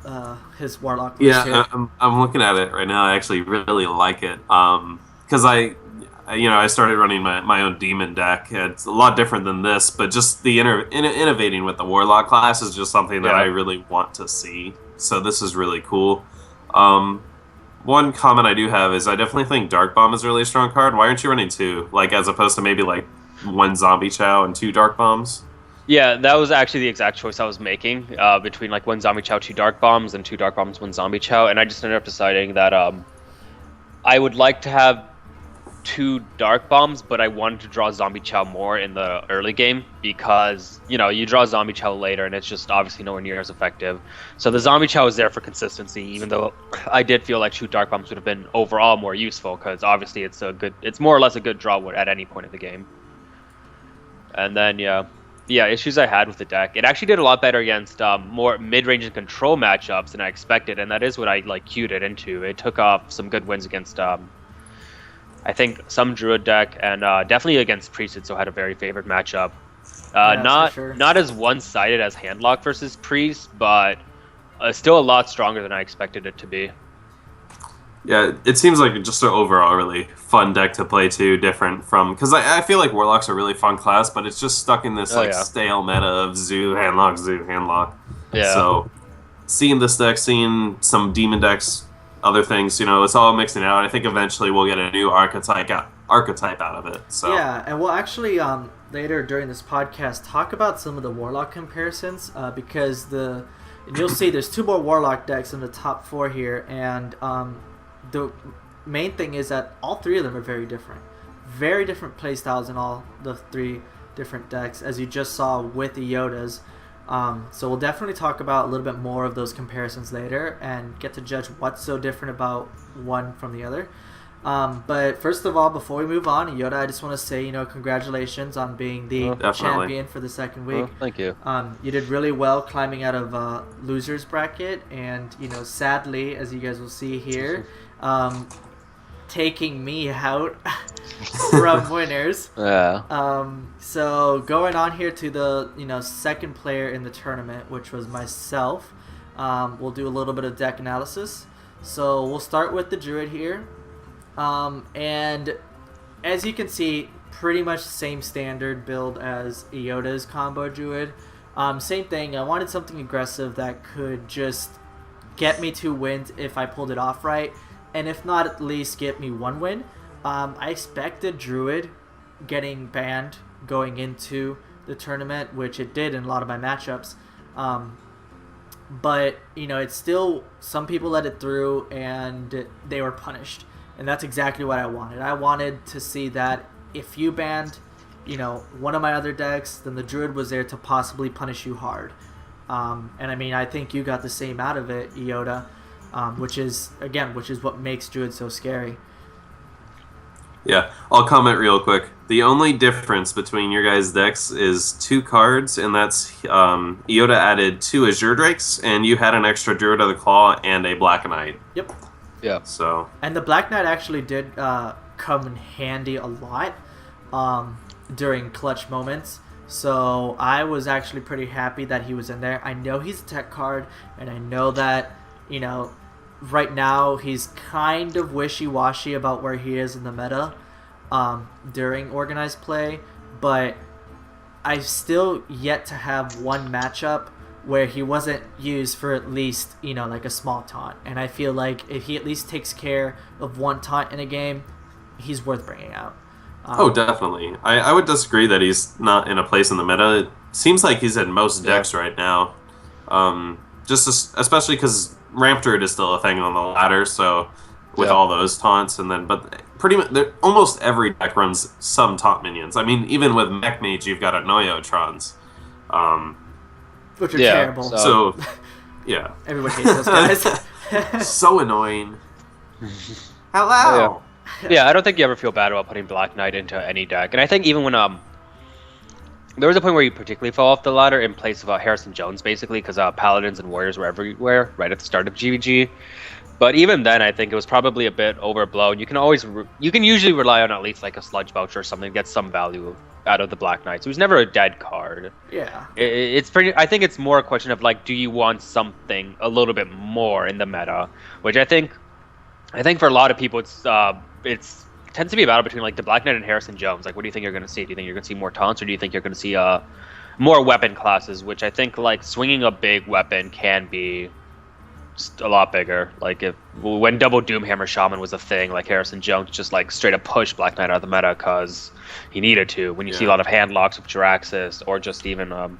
[SPEAKER 1] his Warlock list here?
[SPEAKER 3] I'm looking at it right now. I actually really like it because I started running my own demon deck. It's a lot different than this, but just the innovating with the Warlock class is just something that I really want to see. So this is really cool. One comment I do have is I definitely think Dark Bomb is a really strong card. Why aren't you running 2, like as opposed to maybe like 1 Zombie Chow and 2 Dark Bombs?
[SPEAKER 2] Yeah, that was actually the exact choice I was making between like 1 Zombie Chow, 2 Dark Bombs, and 2 Dark Bombs, 1 Zombie Chow, and I just ended up deciding that I would like to have 2 Dark Bombs, but I wanted to draw Zombie Chow more in the early game because, you draw Zombie Chow later and it's just obviously nowhere near as effective. So the Zombie Chow is there for consistency, even though I did feel like 2 Dark Bombs would have been overall more useful because obviously it's more or less a good draw at any point in the game. And then, issues I had with the deck. It actually did a lot better against more mid-range and control matchups than I expected, and that is what I queued it into. It took off some good wins against, I think, some Druid deck, and definitely against Priest, so had a very favored matchup. Not as one-sided as Handlock versus Priest, but still a lot stronger than I expected it to be.
[SPEAKER 3] Yeah, it seems like just an overall really fun deck to play too, different from... Because I feel like Warlock's a really fun class, but it's just stuck in this stale meta of Zoo, Handlock. Yeah. So seeing this deck, seeing some Demon decks, other things, it's all mixing out. I think eventually we'll get a new archetype out of it. So
[SPEAKER 1] yeah, and we'll actually later during this podcast talk about some of the Warlock comparisons because and you'll see there's 2 more Warlock decks in the top 4 here, and the main thing is that all 3 of them are very different play styles in all the 3 different decks, as you just saw with the Yodas. So we'll definitely talk about a little bit more of those comparisons later and get to judge what's so different about one from the other. But first of all, before we move on, Yoda, I just want to say, congratulations on being the champion for the 2nd week.
[SPEAKER 2] Thank you.
[SPEAKER 1] You did really well climbing out of losers bracket, and sadly, as you guys will see here, taking me out from winners.
[SPEAKER 2] Yeah.
[SPEAKER 1] So going on here to the second player in the tournament, which was myself. We'll do a little bit of deck analysis. So we'll start with the Druid here. And as you can see, pretty much the same standard build as Iota's combo Druid. Same thing, I wanted something aggressive that could just get me 2 wins if I pulled it off right, and if not, at least get me 1 win. I expected Druid getting banned going into the tournament, which it did in a lot of my matchups. But, it's still, some people let it through and they were punished. And that's exactly what I wanted. I wanted to see that if you banned, one of my other decks, then the Druid was there to possibly punish you hard. And I mean, I think you got the same out of it, Iota, which is what makes Druid so scary.
[SPEAKER 3] Yeah, I'll comment real quick. The only difference between your guys' decks is 2 cards, and that's Iota added 2 Azure Drakes, and you had an extra Druid of the Claw and a Black Knight.
[SPEAKER 1] Yep.
[SPEAKER 2] Yeah.
[SPEAKER 3] So.
[SPEAKER 1] And the Black Knight actually did come in handy a lot during clutch moments. So I was actually pretty happy that he was in there. I know he's a tech card, and I know that, right now he's kind of wishy-washy about where he is in the meta during organized play, but I've still yet to have one matchup where he wasn't used for at least, like a small taunt. And I feel like if he at least takes care of one taunt in a game, he's worth bringing out.
[SPEAKER 3] Oh, definitely. I would disagree that he's not in a place in the meta. It seems like he's in most decks right now. Especially because Ramp Druid is still a thing on the ladder, so with all those taunts, but pretty much almost every deck runs some taunt minions. I mean, even with Mech Mage, you've got Anoyotrons.
[SPEAKER 1] Which are terrible.
[SPEAKER 3] So, yeah.
[SPEAKER 1] Everyone hates those guys.
[SPEAKER 3] So annoying. Hello!
[SPEAKER 2] Yeah, I don't think you ever feel bad about putting Black Knight into any deck. And I think even when there was a point where you particularly fell off the ladder in place of Harrison Jones, basically, because Paladins and Warriors were everywhere right at the start of GVG. But even then, I think it was probably a bit overblown. You can usually rely on at least like a Sludge Voucher or something to get some value out of the Black Knight. So he was never a dead card.
[SPEAKER 1] Yeah.
[SPEAKER 2] It's pretty. I think it's more a question of like, do you want something a little bit more in the meta? Which I think for a lot of people, it's tends to be a battle between like the Black Knight and Harrison Jones. Like, what do you think you're going to see? Do you think you're going to see more taunts, or do you think you're going to see more weapon classes? Which I think like swinging a big weapon can be just a lot bigger. Like when Double Doomhammer Shaman was a thing, like Harrison Jones just like straight up pushed Black Knight out of the meta because he needed to. When you see a lot of hand locks with Jiraxis, or just even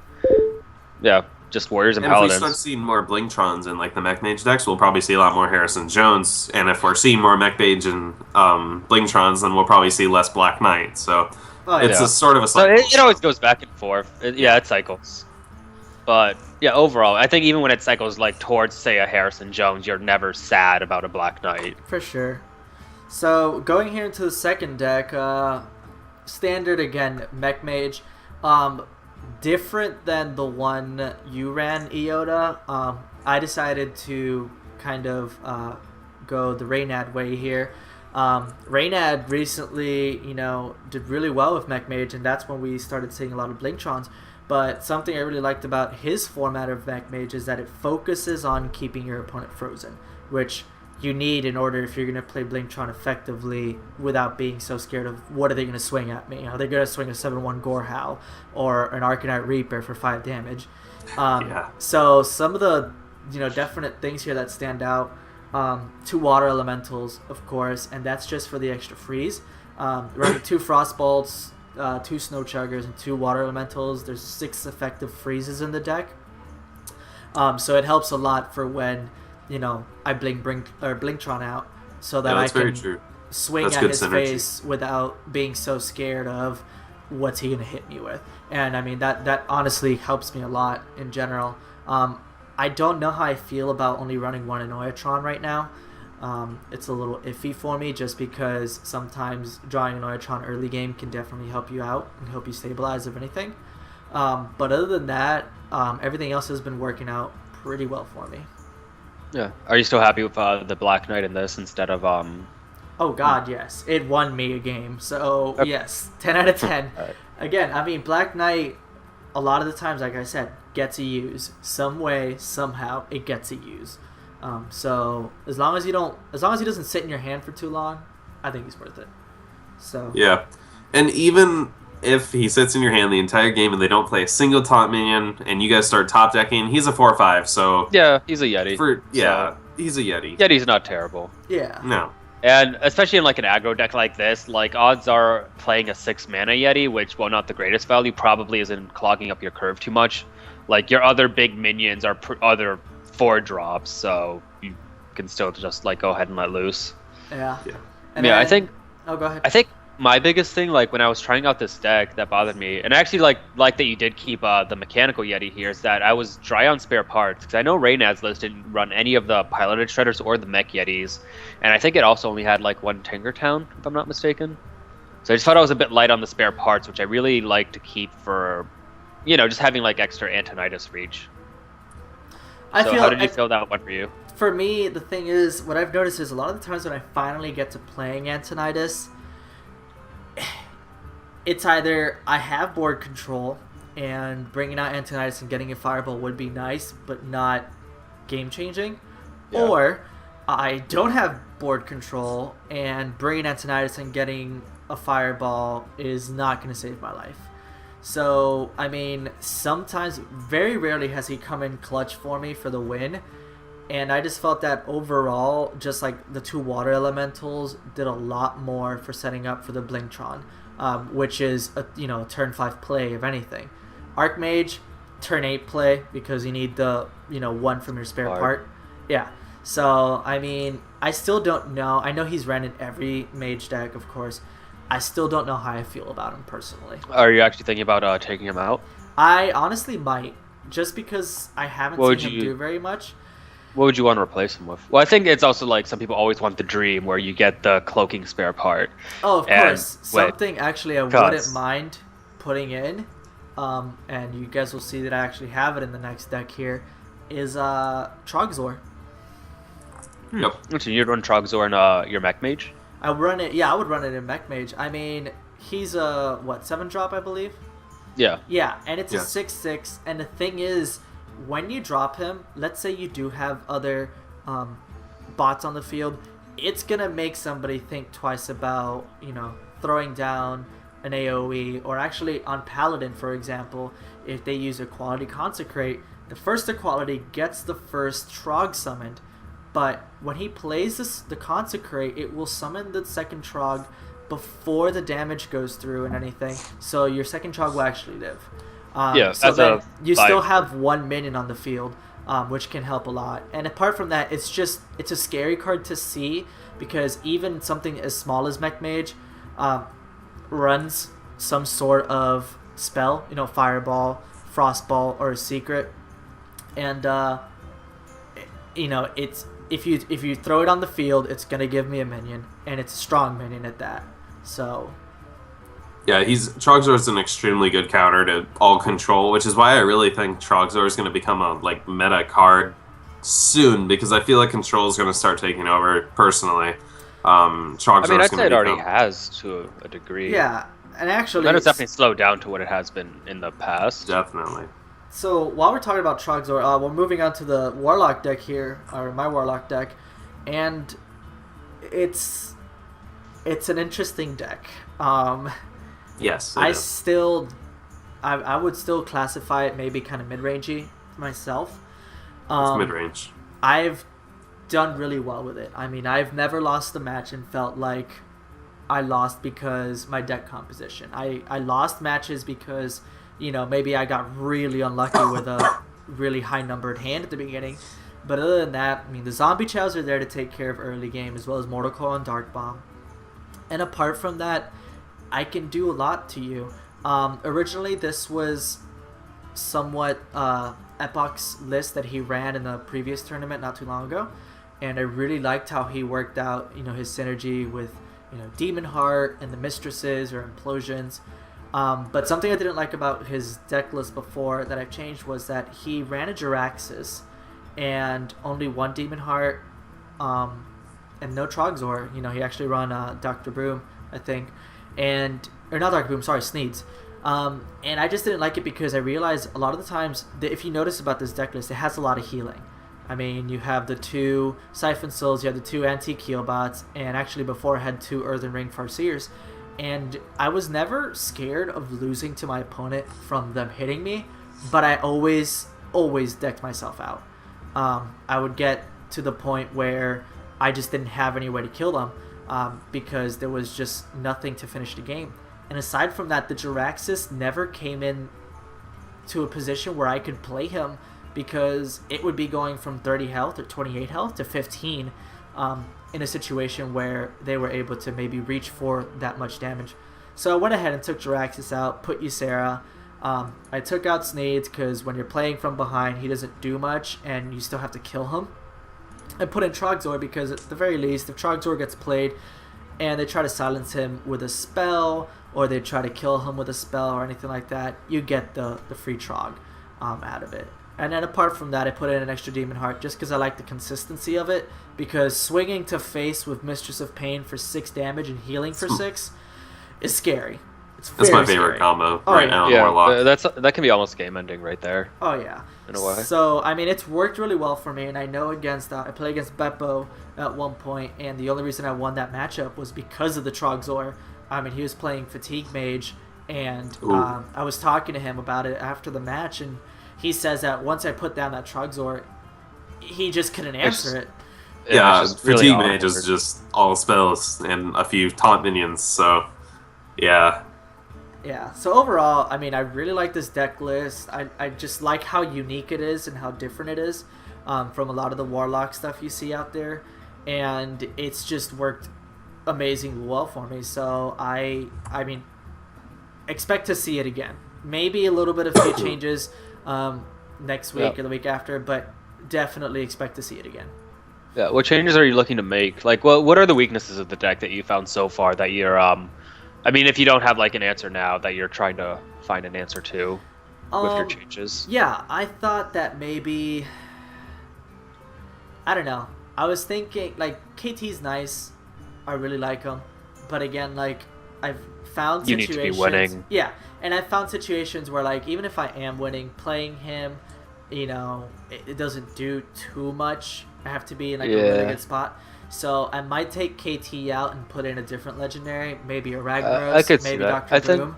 [SPEAKER 2] just Warriors and Paladins.
[SPEAKER 3] If we start seeing more Blinktrons in like the Mech Mage decks, we'll probably see a lot more Harrison Jones. And if we're seeing more Mech Mage and Blinktrons, then we'll probably see less Black Knight. So it's a sort of a cycle.
[SPEAKER 2] So it always goes back and forth. It cycles. But yeah, overall, I think even when it cycles like towards, say, a Harrison Jones, you're never sad about a Black Knight.
[SPEAKER 1] For sure. So going here into the second deck, standard again, Mech Mage. Different than the one you ran, Iota. I decided to kind of go the Reynad way here. Reynad recently, did really well with Mech Mage, and that's when we started seeing a lot of Blinktrons. But something I really liked about his format of Mech Mage is that it focuses on keeping your opponent frozen, which you need in order if you're going to play Blingtron effectively without being so scared of what are they going to swing at me. Are they going to swing a 7/1 Gorehowl or an Arcanite Reaper for 5 damage? So some of the definite things here that stand out, 2 Water Elementals, of course, and that's just for the extra freeze. Running 2 Frostbolts, 2 Snow Chuggers, and 2 Water Elementals. There's 6 effective freezes in the deck. So it helps a lot for when I Blingtron out, so that I can swing at his face without being so scared of what's he gonna hit me with. And I mean that honestly helps me a lot in general. I don't know how I feel about only running 1 Anoyatron right now. It's a little iffy for me just because sometimes drawing Anoyatron early game can definitely help you out and help you stabilize if anything. But other than that, everything else has been working out pretty well for me.
[SPEAKER 2] Yeah. Are you still happy with the Black Knight in this instead of
[SPEAKER 1] Oh God, yes, it won me a game. So
[SPEAKER 2] Okay.
[SPEAKER 1] yes, 10 out of 10.
[SPEAKER 2] Alright.
[SPEAKER 1] Again, I mean, Black Knight, a lot of the times, like I said, gets a use some way, somehow. It gets a use. So as long as he doesn't sit in your hand for too long, I think he's worth it. So
[SPEAKER 3] Yeah. And even if he sits in your hand the entire game and they don't play a single taunt minion and you guys start top decking, he's a 4/5. So
[SPEAKER 2] Yeah, he's a Yeti.
[SPEAKER 3] he's a Yeti.
[SPEAKER 2] Yeti's not terrible.
[SPEAKER 1] yeah,
[SPEAKER 3] No.
[SPEAKER 2] And especially in like an aggro deck like this, like odds are playing a 6 mana Yeti, which while not the greatest value, probably isn't clogging up your curve too much. Like your other big minions are other 4 drops, so you can still just like go ahead and let loose.
[SPEAKER 1] yeah.
[SPEAKER 3] Yeah.
[SPEAKER 1] And
[SPEAKER 2] Yeah, I
[SPEAKER 1] then-
[SPEAKER 2] think
[SPEAKER 1] Oh, go ahead.
[SPEAKER 2] I think my biggest thing, like when I was trying out this deck that bothered me, and I actually like that you did keep the mechanical Yeti here, is that I was dry on spare parts because I know Reynad's list didn't run any of the piloted shredders or the mech Yetis, and I think it also only had like 1 Tinkertown, if I'm not mistaken. So I just thought I was a bit light on the spare parts, which I really like to keep for, just having like extra Antonidas reach. So how did you feel that one for you?
[SPEAKER 1] For me, the thing is, what I've noticed is a lot of the times when I finally get to playing Antonidas, it's either I have board control and bringing out Antonidas and getting a fireball would be nice, but not game changing,
[SPEAKER 3] Yeah.
[SPEAKER 1] or I don't have board control and bringing Antonidas and getting a fireball is not going to save my life. So, I mean, sometimes, very rarely has he come in clutch for me for the win. And I just felt that overall, just like the 2 water elementals did a lot more for setting up for the Blingtron, which is a turn 5 play if anything. Archmage, turn 8 play because you need the 1 from your spare part. Yeah. So I mean, I still don't know. I know he's ran in every mage deck, of course. I still don't know how I feel about him personally.
[SPEAKER 2] Are you actually thinking about taking him out?
[SPEAKER 1] I honestly might, just because I haven't seen him do very much.
[SPEAKER 2] What would you want to replace him with? Well, I think it's also like some people always want the dream where you get the cloaking spare part.
[SPEAKER 1] Oh, of course. Something actually I
[SPEAKER 2] Cause-
[SPEAKER 1] wouldn't mind putting in, and you guys will see that I actually have it in the next deck here, is Trogzor.
[SPEAKER 3] Yep.
[SPEAKER 2] So you'd run Trogzor and your mech mage?
[SPEAKER 1] I would run it in Mech Mage. I mean, he's a, 7-drop, I believe?
[SPEAKER 2] Yeah.
[SPEAKER 1] Yeah, and it's
[SPEAKER 3] Yeah.
[SPEAKER 1] a 6/6, and the thing is, when you drop him, let's say you do have other bots on the field, it's gonna make somebody think twice about, throwing down an AoE, or actually on Paladin, for example, if they use Equality Consecrate, the first Equality gets the first Trog summoned, but when he plays the Consecrate, it will summon the second Trog before the damage goes through and anything, so your second Trog will actually live. So then you still have 1 minion on the field, which can help a lot. And apart from that, it's a scary card to see, because even something as small as Mech Mage runs some sort of spell, Fireball, Frostball, or a Secret, and it's if you throw it on the field, it's gonna give me a minion, and it's a strong minion at that. So.
[SPEAKER 3] Yeah, Trogzor is an extremely good counter to all control, which is why I really think Trogzor is going to become a meta card soon, because I feel like control is going to start taking over personally. Trogzor
[SPEAKER 2] I mean, I'd
[SPEAKER 3] is
[SPEAKER 2] say
[SPEAKER 3] going
[SPEAKER 2] it
[SPEAKER 3] to
[SPEAKER 2] already has to a degree.
[SPEAKER 1] Yeah, and actually,
[SPEAKER 2] But it's definitely slowed down to what it has been in the past.
[SPEAKER 3] Definitely.
[SPEAKER 1] So while we're talking about Trogzor, we're moving on to the Warlock deck here, or my Warlock deck, and it's an interesting deck.
[SPEAKER 3] Yes.
[SPEAKER 1] I would still classify it maybe kind of mid-rangey myself.
[SPEAKER 3] It's mid-range.
[SPEAKER 1] I've done really well with it. I mean, I've never lost a match and felt like I lost because my deck composition. I lost matches because, maybe I got really unlucky with a really high-numbered hand at the beginning. But other than that, I mean, the Zombie Chows are there to take care of early game, as well as Mortal Coil and Dark Bomb. And apart from that, I can do a lot to you. Originally, this was somewhat Epoch's list that he ran in the previous tournament not too long ago, and I really liked how he worked out, his synergy with, Demon Heart and the Mistresses or Implosions. But something I didn't like about his deck list before that I've changed was that he ran a Jiraxis and only 1 Demon Heart, and no Trogzor. You know, he actually run Dr. Boom, I think, or not Dr. Boom, sorry, Sneeds. And I just didn't like it because I realized a lot of the times that if you notice about this deck list, it has a lot of healing. I mean, you have the 2 Siphon Souls, you have the 2 Anti-Keel Bots, and actually before I had 2 Earthen Ring Farseers. And I was never scared of losing to my opponent from them hitting me, but I always decked myself out. I would get to the point where I just didn't have any way to kill them because there was just nothing to finish the game. And aside from that, the Jiraxis never came in to a position where I could play him because it would be going from 30 health or 28 health to 15 in a situation where they were able to maybe reach for that much damage. So I went ahead and took Jiraxis out, put Ysera. I took out Sneeds because when you're playing from behind, he doesn't do much and you still have to kill him. I put in Trogzor because at the very least, if Trogzor gets played and they try to silence him with a spell or they try to kill him with a spell or anything like that, you get the free Trog out of it. And then apart from that, I put in an extra Demon Heart just because I like the consistency of it, because swinging to face with Mistress of Pain for 6 damage and healing for 6 is scary.
[SPEAKER 3] That's my favorite combo now.
[SPEAKER 2] Yeah, that can be almost game ending right there.
[SPEAKER 1] Oh yeah,
[SPEAKER 2] in a way.
[SPEAKER 1] So I mean, it's worked really well for me, and I know against I played against Beppo at one point, and the only reason I won that matchup was because of the Trogzor. I mean, he was playing Fatigue Mage, and I was talking to him about it after the match, and he says that once I put down that Trogzor, he just couldn't answer it.
[SPEAKER 3] Yeah, Fatigue Mage is just all spells and a few taunt minions, so yeah.
[SPEAKER 1] Yeah, so overall, I mean, I really like this deck list. I just like how unique it is and how different it is from a lot of the Warlock stuff you see out there. And it's just worked amazingly well for me. So I mean, expect to see it again. Maybe a little bit of few changes next week or the week after, but definitely expect to see it again.
[SPEAKER 2] Yeah, what changes are you looking to make? Like, what are the weaknesses of the deck that you found so far that you're I mean, if you don't have like an answer now, that you're trying to find an answer to with your changes.
[SPEAKER 1] Yeah, I thought that maybe, I don't know. I was thinking like KT's nice. I really like him, but again, like I've found situations.
[SPEAKER 2] You need to be winning.
[SPEAKER 1] Yeah, and I've found situations where like even if I am winning, playing him, you know, it doesn't do too much. I have to be in like a really good spot. So I might take KT out and put in a different legendary, maybe a Ragnaros, maybe Dr. Boom.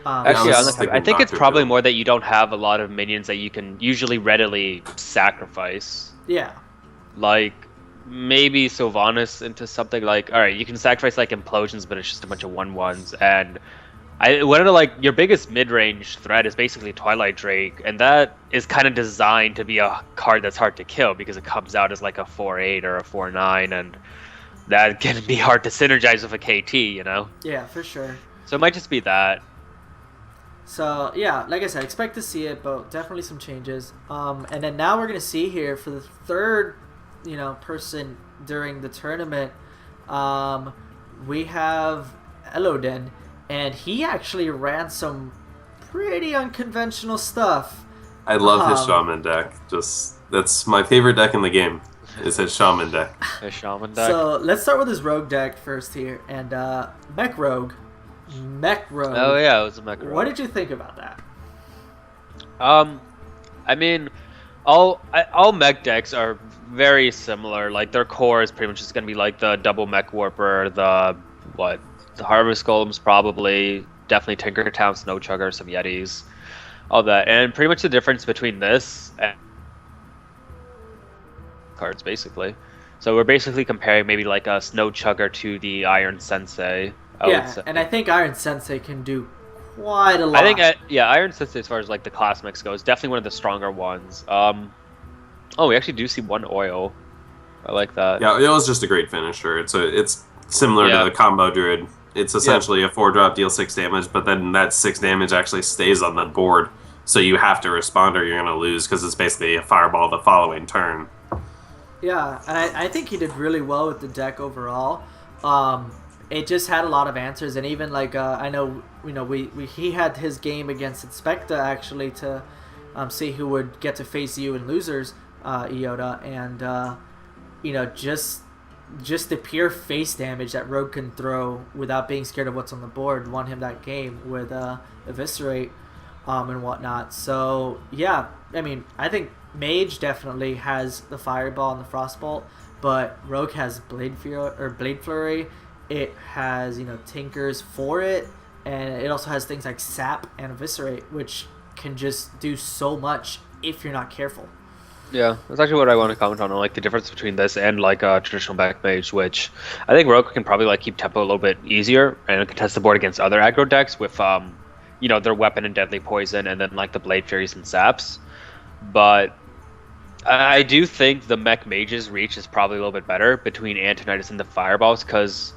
[SPEAKER 2] Actually, honestly, I think it's probably more that you don't have a lot of minions that you can usually readily sacrifice.
[SPEAKER 1] Yeah.
[SPEAKER 2] Like, maybe Sylvanas into something like, alright, you can sacrifice like Implosions, but it's just a bunch of 1/1s, and one of the, like, your biggest mid-range threat is basically Twilight Drake, and that is kind of designed to be a card that's hard to kill because it comes out as like a 4/8 or a 4/9, and that can be hard to synergize with a KT, you know?
[SPEAKER 1] Yeah, for sure.
[SPEAKER 2] So it might just be that.
[SPEAKER 1] So, yeah, like I said, expect to see it, but definitely some changes. And then now we're going to see here for the third, you know, person during the tournament, we have Elodin. And he actually ran some pretty unconventional stuff.
[SPEAKER 3] I love his Shaman deck. That's my favorite deck in the game. Is his Shaman deck.
[SPEAKER 2] His Shaman deck.
[SPEAKER 1] So let's start with his Rogue deck first here. And Mech Rogue.
[SPEAKER 2] Oh yeah, it was a Mech Rogue.
[SPEAKER 1] What did you think about that?
[SPEAKER 2] I mean, all mech decks are very similar. Like their core is pretty much just gonna be like the double Mech Warper, the Harvest Golems, probably, definitely Tinkertown, Snow Chugger, some Yetis, all that. And pretty much the difference between this and cards, basically. So we're basically comparing maybe like a Snow Chugger to the Iron Sensei.
[SPEAKER 1] And I think Iron Sensei can do quite a lot.
[SPEAKER 2] I think, Iron Sensei, as far as like the class mix goes, definitely one of the stronger ones. Oh, we actually do see one oil. I like that.
[SPEAKER 3] Yeah, it was just a great finisher. It's similar to the Combo Druid. It's essentially a 4-drop, deal 6 damage, but then that 6 damage actually stays on the board, so you have to respond or you're going to lose because it's basically a fireball the following turn.
[SPEAKER 1] Yeah, and I think he did really well with the deck overall. It just had a lot of answers, and even like I know, you know, he had his game against Inspecta actually to see who would get to face you in losers, Iota, and you know, just just the pure face damage that Rogue can throw without being scared of what's on the board won him that game with Eviscerate and whatnot. So yeah, I mean, I think Mage definitely has the Fireball and the Frostbolt, but Rogue has Blade Flurry. It has, Tinkers for it, and it also has things like Sap and Eviscerate, which can just do so much if you're not careful.
[SPEAKER 2] Yeah, that's actually what I want to comment on, like the difference between this and like traditional back mage, which I think Rogue can probably like keep tempo a little bit easier and contest the board against other aggro decks with their weapon and deadly poison, and then like the Blade Furies and Saps. But I do think the mech mage's reach is probably a little bit better between Antonidas and the Fireballs, because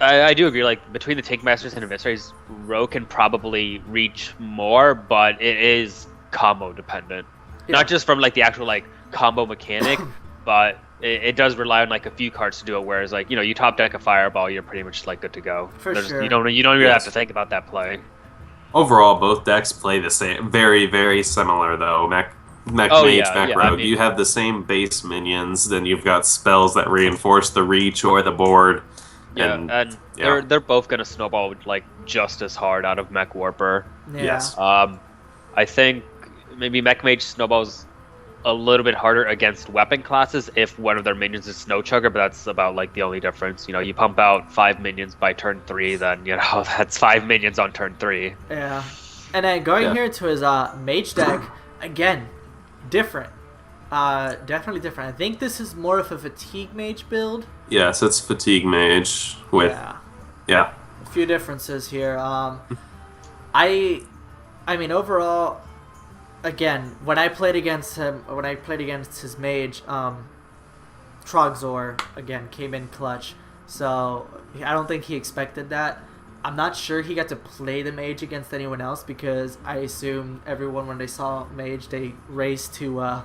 [SPEAKER 2] I do agree, like between the Tank Masters and Eviscerates, Rogue can probably reach more, but it is combo dependent. Yeah. Not just from like the actual like combo mechanic, but it does rely on like a few cards to do it. Whereas like you top deck a Fireball, you're pretty much like good to go.
[SPEAKER 1] For sure.
[SPEAKER 2] You don't really have to think about that play.
[SPEAKER 3] Overall, both decks play the same. Very, very similar though. Mech Mage, Rogue. I mean, you have the same base minions. Then you've got spells that reinforce the reach or the board.
[SPEAKER 2] And they're both gonna snowball like just as hard out of Mech Warper.
[SPEAKER 1] Yeah.
[SPEAKER 3] Yes.
[SPEAKER 2] I think maybe Mech Mage snowballs a little bit harder against weapon classes if one of their minions is Snow Chugger, but that's about like the only difference. You pump out 5 minions by turn 3, then that's 5 minions on turn 3.
[SPEAKER 1] Yeah. And then going here to his mage deck, again, different. Definitely different. I think this is more of a fatigue mage build.
[SPEAKER 3] Yes, it's fatigue mage with a
[SPEAKER 1] few differences here. I mean overall, again, when I played against his mage, Trogzor again came in clutch. So I don't think he expected that. I'm not sure he got to play the mage against anyone else, because I assume everyone, when they saw mage, they raced to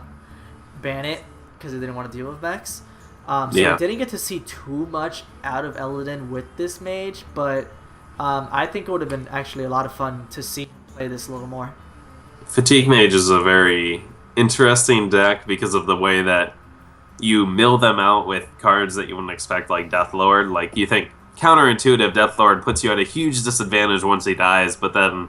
[SPEAKER 1] ban it because they didn't want to deal with mechs. I didn't get to see too much out of Elodin with this mage, but I think it would have been actually a lot of fun to see him play this a little more.
[SPEAKER 3] Fatigue Mage is a very interesting deck because of the way that you mill them out with cards that you wouldn't expect, like Deathlord. Like, you think counterintuitive Deathlord puts you at a huge disadvantage once he dies, but then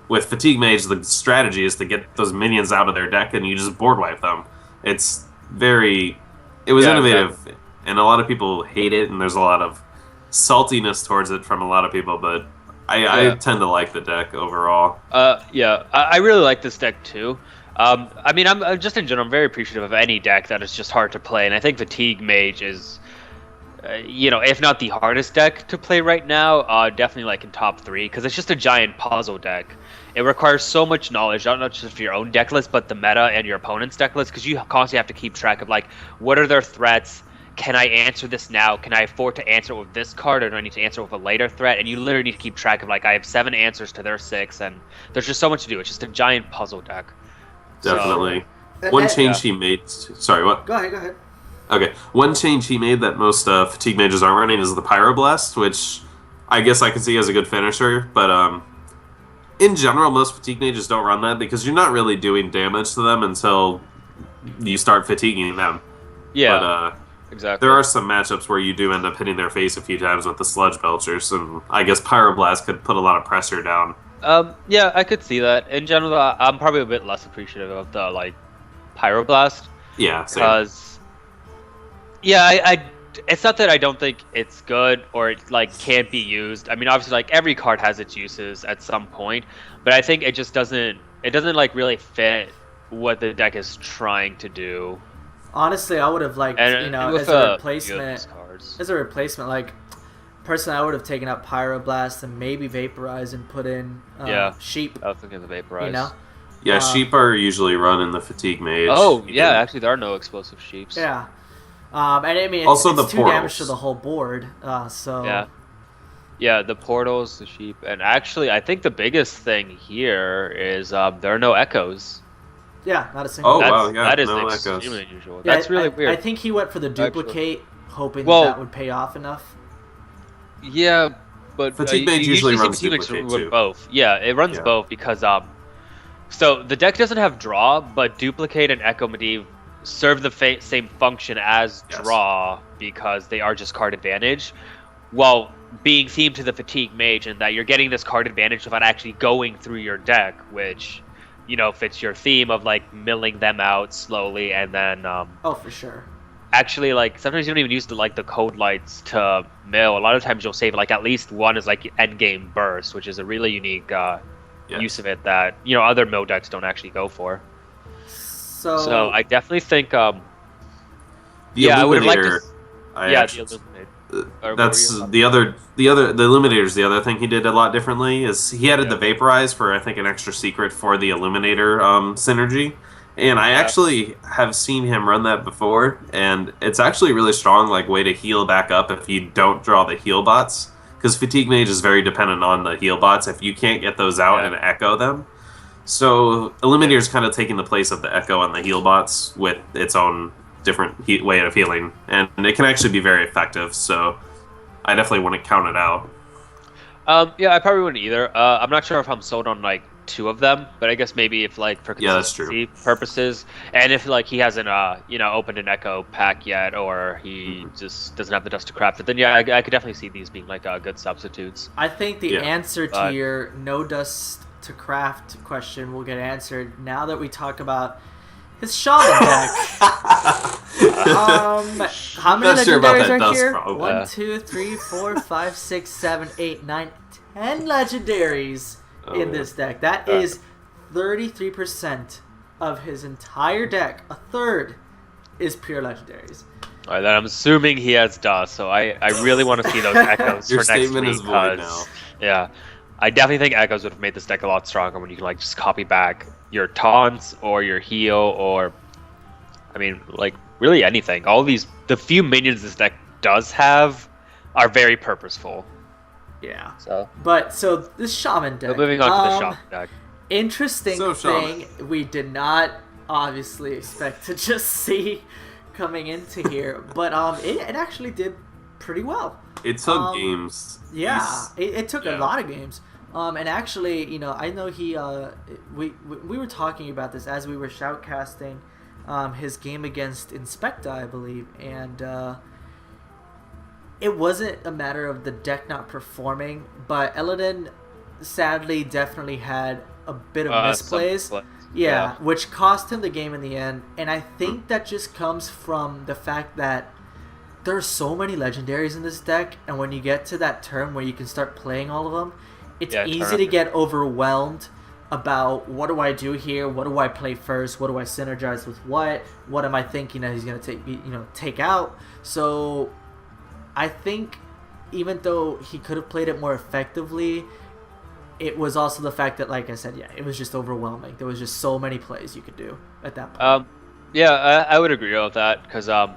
[SPEAKER 3] with Fatigue Mage, the strategy is to get those minions out of their deck and you just board wipe them. It was innovative, exactly. And a lot of people hate it, and there's a lot of saltiness towards it from a lot of people, but I tend to like the deck overall.
[SPEAKER 2] I really like this deck too. I mean, I'm just in general, I'm very appreciative of any deck that is just hard to play, and I think Fatigue Mage is, if not the hardest deck to play right now, definitely like in top 3, because it's just a giant puzzle deck. It requires so much knowledge, not just for your own deck list, but the meta and your opponent's deck list, because you constantly have to keep track of like, what are their threats? Can I answer this now? Can I afford to answer it with this card, or do I need to answer it with a later threat? And you literally need to keep track of, like, I have 7 answers to their 6, and there's just so much to do. It's just a giant puzzle deck.
[SPEAKER 3] Definitely. One change he made... Sorry, what?
[SPEAKER 1] Go ahead.
[SPEAKER 3] Okay. One change he made that most Fatigue Mages aren't running is the Pyroblast, which I guess I can see as a good finisher, but in general, most Fatigue Mages don't run that because you're not really doing damage to them until you start fatiguing them.
[SPEAKER 2] Yeah.
[SPEAKER 3] But,
[SPEAKER 2] exactly.
[SPEAKER 3] there are some matchups where you do end up hitting their face a few times with the Sludge Belchers, and I guess Pyroblast could put a lot of pressure down.
[SPEAKER 2] Yeah, I could see that. In general, I'm probably a bit less appreciative of the, like, Pyroblast.
[SPEAKER 3] Yeah, same.
[SPEAKER 2] Because, yeah, it's not that I don't think it's good or it, like, can't be used. I mean, obviously, like, every card has its uses at some point, but I think it just doesn't, like, really fit what the deck is trying to do.
[SPEAKER 1] Honestly, I would have liked, as a replacement, like, personally, I would have taken out Pyroblast and maybe Vaporize and put in Sheep.
[SPEAKER 2] I was thinking of Vaporize.
[SPEAKER 3] Yeah, Sheep are usually run in the Fatigue Mage.
[SPEAKER 2] Oh, yeah, actually, there are no explosive Sheeps.
[SPEAKER 1] Yeah. And I mean,
[SPEAKER 3] also
[SPEAKER 1] it's
[SPEAKER 3] the
[SPEAKER 1] 2 damage to the whole board, so...
[SPEAKER 2] Yeah, the portals, the Sheep, and actually, I think the biggest thing here is there are no echoes.
[SPEAKER 1] Yeah, not a single.
[SPEAKER 3] Oh, wow, yeah.
[SPEAKER 2] That is
[SPEAKER 3] no
[SPEAKER 2] extremely unusual.
[SPEAKER 1] Yeah,
[SPEAKER 2] that's really weird.
[SPEAKER 1] I think he went for the duplicate, hoping that would pay off enough.
[SPEAKER 2] Yeah, but
[SPEAKER 3] Fatigue Mage usually runs duplicate too.
[SPEAKER 2] Both. Yeah, it runs both because so the deck doesn't have draw, but duplicate and Echo Medivh serve the same function as
[SPEAKER 3] Yes.
[SPEAKER 2] draw because they are just card advantage, while being themed to the fatigue mage, and that you're getting this card advantage without actually going through your deck, which fits your theme of like milling them out slowly, and then
[SPEAKER 1] Oh, for sure.
[SPEAKER 2] actually like sometimes you don't even use the code lights to mill. A lot of times you'll save like at least one as like end game burst, which is a really unique use of it that other mill decks don't actually go for. So I definitely think I would have liked to. The Illuminator.
[SPEAKER 3] That's the Illuminator's the other thing he did a lot differently is he added the Vaporize for I think an extra secret for the Illuminator synergy, and I actually have seen him run that before, and it's actually a really strong like way to heal back up if you don't draw the heal bots, because Fatigue Mage is very dependent on the heal bots. If you can't get those out and echo them, so Illuminator's kind of taking the place of the echo and the heal bots with its own different way of healing, and it can actually be very effective, so I definitely wouldn't count it out.
[SPEAKER 2] I probably wouldn't either. I'm not sure if I'm sold on like two of them, but I guess maybe if like for consistency purposes, and if like he hasn't opened an Echo pack yet, or he just doesn't have the dust to craft it, then I could definitely see these being like good substitutes.
[SPEAKER 1] I think the answer to your no dust to craft question will get answered now that we talk about his shaman deck. How many legendaries are here? 1, 2, 3, 4, 5, 6, 7, 8, 9, 10 legendaries in this deck. That is 33% of his entire deck. A third is pure legendaries.
[SPEAKER 2] All right, then I'm assuming he has dust, so I really want to see those echoes
[SPEAKER 3] Your
[SPEAKER 2] for next
[SPEAKER 3] statement
[SPEAKER 2] week.
[SPEAKER 3] is void now.
[SPEAKER 2] Yeah, I definitely think echoes would have made this deck a lot stronger when you can like just copy back your taunts or your heal, or I mean like really anything. All these, the few minions this deck does have are very purposeful.
[SPEAKER 1] Yeah.
[SPEAKER 2] So
[SPEAKER 1] this shaman deck.
[SPEAKER 2] Moving on to the shaman deck.
[SPEAKER 1] Interesting thing we did not obviously expect to just see coming into here, but it actually did pretty well.
[SPEAKER 3] It took games.
[SPEAKER 1] Yeah, it took a lot of games. And actually, I know we were talking about this as we were shoutcasting his game against Inspecta, I believe, and it wasn't a matter of the deck not performing, but Eladin sadly definitely had a bit of misplays. Which cost him the game in the end, and I think that just comes from the fact that there are so many legendaries in this deck, and when you get to that turn where you can start playing all of them, it's easy to get overwhelmed about what do I do here, what do I play first, what do I synergize with what am I thinking that he's going to take out. So I think even though he could have played it more effectively, it was also the fact that, like I said, it was just overwhelming. There was just so many plays you could do at that point.
[SPEAKER 2] I would agree with that, because I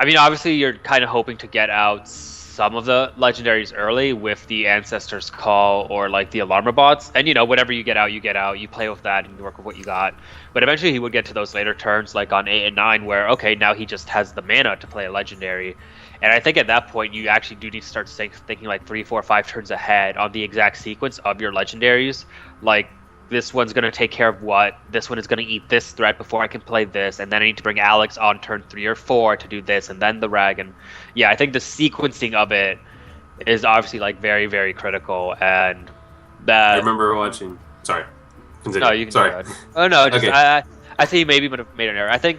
[SPEAKER 2] mean, obviously you're kind of hoping to get out some of the legendaries early with the Ancestor's Call or like the Alarma bots, and whatever you get out, you play with that and you work with what you got. But eventually he would get to those later turns, like on 8 and 9, where okay, now he just has the mana to play a legendary. And I think at that point you actually do need to start thinking like 3, 4, 5 turns ahead on the exact sequence of your legendaries. Like, this one's going to take care of what, this one is going to eat this threat before I can play this, and then I need to bring Alex on turn 3 or 4 to do this, and then the rag. And yeah, I think the sequencing of it is obviously like very, very critical. And that
[SPEAKER 3] I remember watching. Sorry. Continue.
[SPEAKER 2] No, you can.
[SPEAKER 3] Sorry.
[SPEAKER 2] Oh no, just
[SPEAKER 3] Okay.
[SPEAKER 2] I think he maybe would have made an error. I think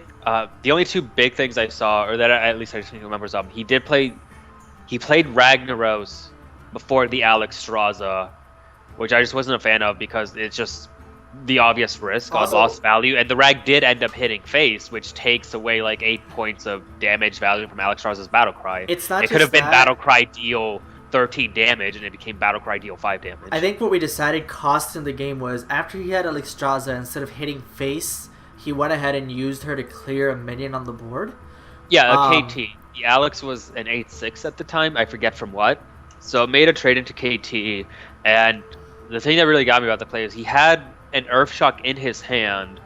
[SPEAKER 2] the only two big things I saw, or that at least I just remember, is he played Ragnaros before the Alex Straza, which I just wasn't a fan of because it's just the obvious risk on lost value, and the rag did end up hitting face, which takes away like 8 points of damage value from Alex Straza's Battlecry.
[SPEAKER 1] It's not.
[SPEAKER 2] It could have been Battlecry deal 13 damage, and it became Battlecry deal 5 damage.
[SPEAKER 1] I think what we decided cost him the game was after he had Alex Straza, instead of hitting face, he went ahead and used her to clear a minion on the board.
[SPEAKER 2] Yeah, KT. The Alex was an 8/6 at the time. I forget from what. So it made a trade into KT, and the thing that really got me about the play is he had an Earthshock in his hand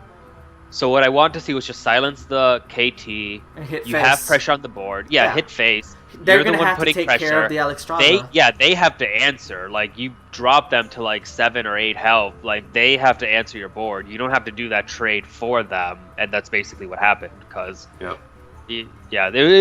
[SPEAKER 2] So what I want to see was just silence the KT.
[SPEAKER 1] And hit
[SPEAKER 2] You
[SPEAKER 1] face.
[SPEAKER 2] have pressure on the board. Yeah, hit face.
[SPEAKER 1] They're
[SPEAKER 2] You're the
[SPEAKER 1] gonna
[SPEAKER 2] one
[SPEAKER 1] have to
[SPEAKER 2] putting
[SPEAKER 1] take
[SPEAKER 2] pressure.
[SPEAKER 1] care of the Alexstrasza.
[SPEAKER 2] They have to answer. Like, you drop them to like 7 or 8 health. Like, they have to answer your board. You don't have to do that trade for them, and that's basically what happened. Because it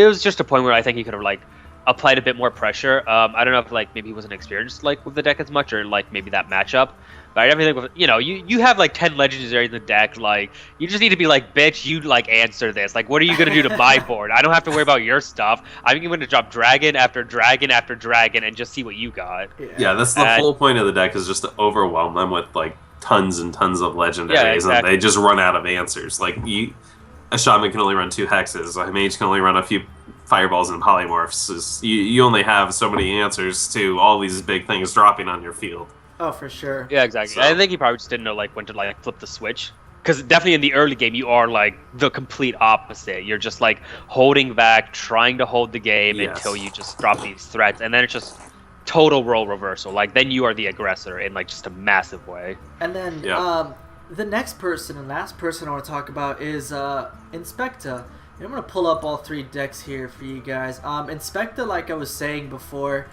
[SPEAKER 2] was just a point where I think he could have like applied a bit more pressure. I don't know if like maybe he wasn't experienced like with the deck as much, or like maybe that matchup. But I definitely think with, you have like 10 legendaries in the deck. Like, you just need to be like, bitch, you like answer this. Like, what are you gonna do to my board? I don't have to worry about your stuff. I'm going to drop dragon after dragon after dragon and just see what you got.
[SPEAKER 3] Yeah, that's the whole point of the deck, is just to overwhelm them with like tons and tons of legendaries, and they just run out of answers. Like, a shaman can only run 2 hexes. A mage can only run a few fireballs and polymorphs. You only have so many answers to all these big things dropping on your field.
[SPEAKER 1] Oh, for sure.
[SPEAKER 2] Yeah, exactly.
[SPEAKER 3] So,
[SPEAKER 2] I think he probably just didn't know like when to like flip the switch. Because definitely in the early game, you are like the complete opposite. You're just like holding back, trying to hold the game until you just drop these threats, and then it's just total role reversal. Like, then you are the aggressor in like just a massive way.
[SPEAKER 1] And then the next person and last person I want to talk about is Inspecta. I'm going to pull up all 3 decks here for you guys. Inspecta, like I was saying before,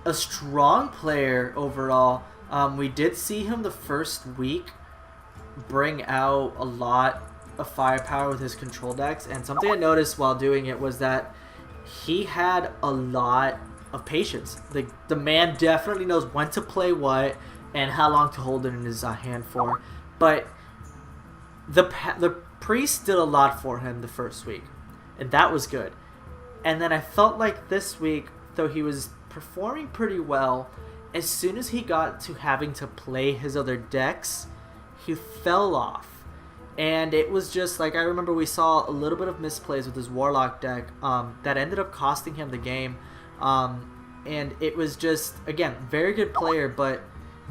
[SPEAKER 1] a strong player overall. We did see him the first week bring out a lot of firepower with his control decks, and something I noticed while doing it was that he had a lot of patience. The man definitely knows when to play what and how long to hold it in his hand for. But the priest did a lot for him the first week, and that was good. And then I felt like this week, though he was performing pretty well, as soon as he got to having to play his other decks, he fell off. And it was just like, I remember we saw a little bit of misplays with his Warlock deck that ended up costing him the game. And it was just, again, very good player, but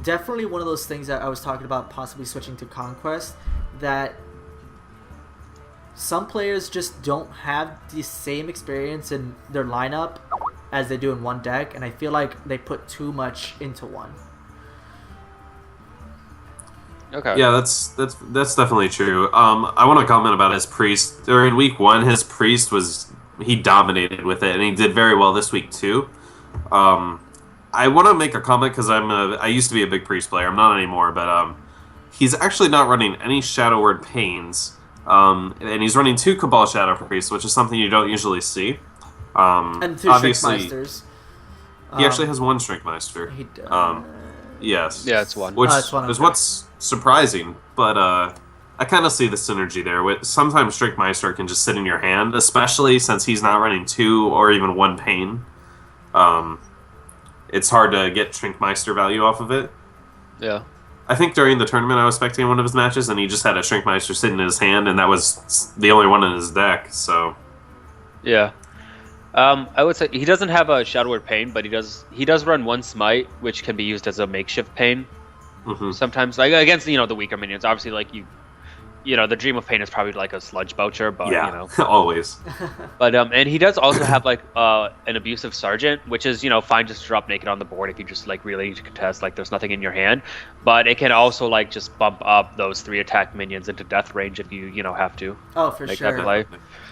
[SPEAKER 1] definitely one of those things that I was talking about possibly switching to Conquest, that some players just don't have the same experience in their lineup as they do in one deck, and I feel like they put too much into one.
[SPEAKER 2] Okay.
[SPEAKER 3] Yeah, that's definitely true. I want to comment about his priest. During week 1, his priest he dominated with it, and he did very well this week too. I want to make a comment because I used to be a big priest player. I'm not anymore, but he's actually not running any Shadow Word Pains, and he's running 2 Cabal Shadow Priests, which is something you don't usually see.
[SPEAKER 1] And 2 Shrinkmeisters.
[SPEAKER 3] He actually has 1 Shrinkmeister.
[SPEAKER 1] He does.
[SPEAKER 3] Yes.
[SPEAKER 2] Yeah, it's 1.
[SPEAKER 3] Which
[SPEAKER 1] it's 1,
[SPEAKER 3] is
[SPEAKER 1] okay.
[SPEAKER 3] what's surprising, but I kind of see the synergy there. Sometimes Shrinkmeister can just sit in your hand, especially since he's not running 2 or even 1 Pain. It's hard to get Shrinkmeister value off of it.
[SPEAKER 2] Yeah.
[SPEAKER 3] I think during the tournament I was spectating one of his matches, and he just had a Shrinkmeister sitting in his hand, and that was the only one in his deck, so...
[SPEAKER 2] Yeah. I would say he doesn't have a Shadow Word Pain, but he does run 1 Smite, which can be used as a makeshift Pain.
[SPEAKER 3] Mm-hmm.
[SPEAKER 2] Sometimes, like against the weaker minions. Obviously, like the Dream of Pain is probably like a Sludge Boucher, but
[SPEAKER 3] always.
[SPEAKER 2] But and he does also have like an Abusive Sergeant, which is fine just to drop naked on the board if you just like really need to contest, like there's nothing in your hand. But it can also like just bump up those 3 attack minions into death range if you have to.
[SPEAKER 1] Oh, for
[SPEAKER 2] make
[SPEAKER 1] sure.
[SPEAKER 2] That play.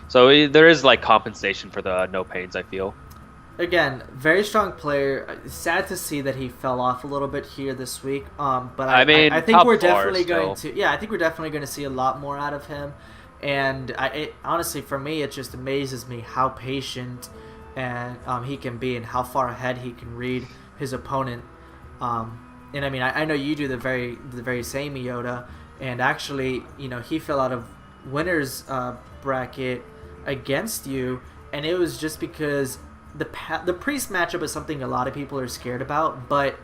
[SPEAKER 2] So there is like compensation for the no pains, I feel.
[SPEAKER 1] Again, very strong player. Sad to see that he fell off a little bit here this week. But
[SPEAKER 2] I mean,
[SPEAKER 1] I think
[SPEAKER 2] top
[SPEAKER 1] we're
[SPEAKER 2] four
[SPEAKER 1] definitely
[SPEAKER 2] still.
[SPEAKER 1] going to. Yeah, I think we're definitely going to see a lot more out of him. And honestly, for me, it just amazes me how patient and he can be, and how far ahead he can read his opponent. And I mean, I know you do the very same, Iota. And actually, he fell out of winners bracket against you, and it was just because the priest matchup is something a lot of people are scared about, but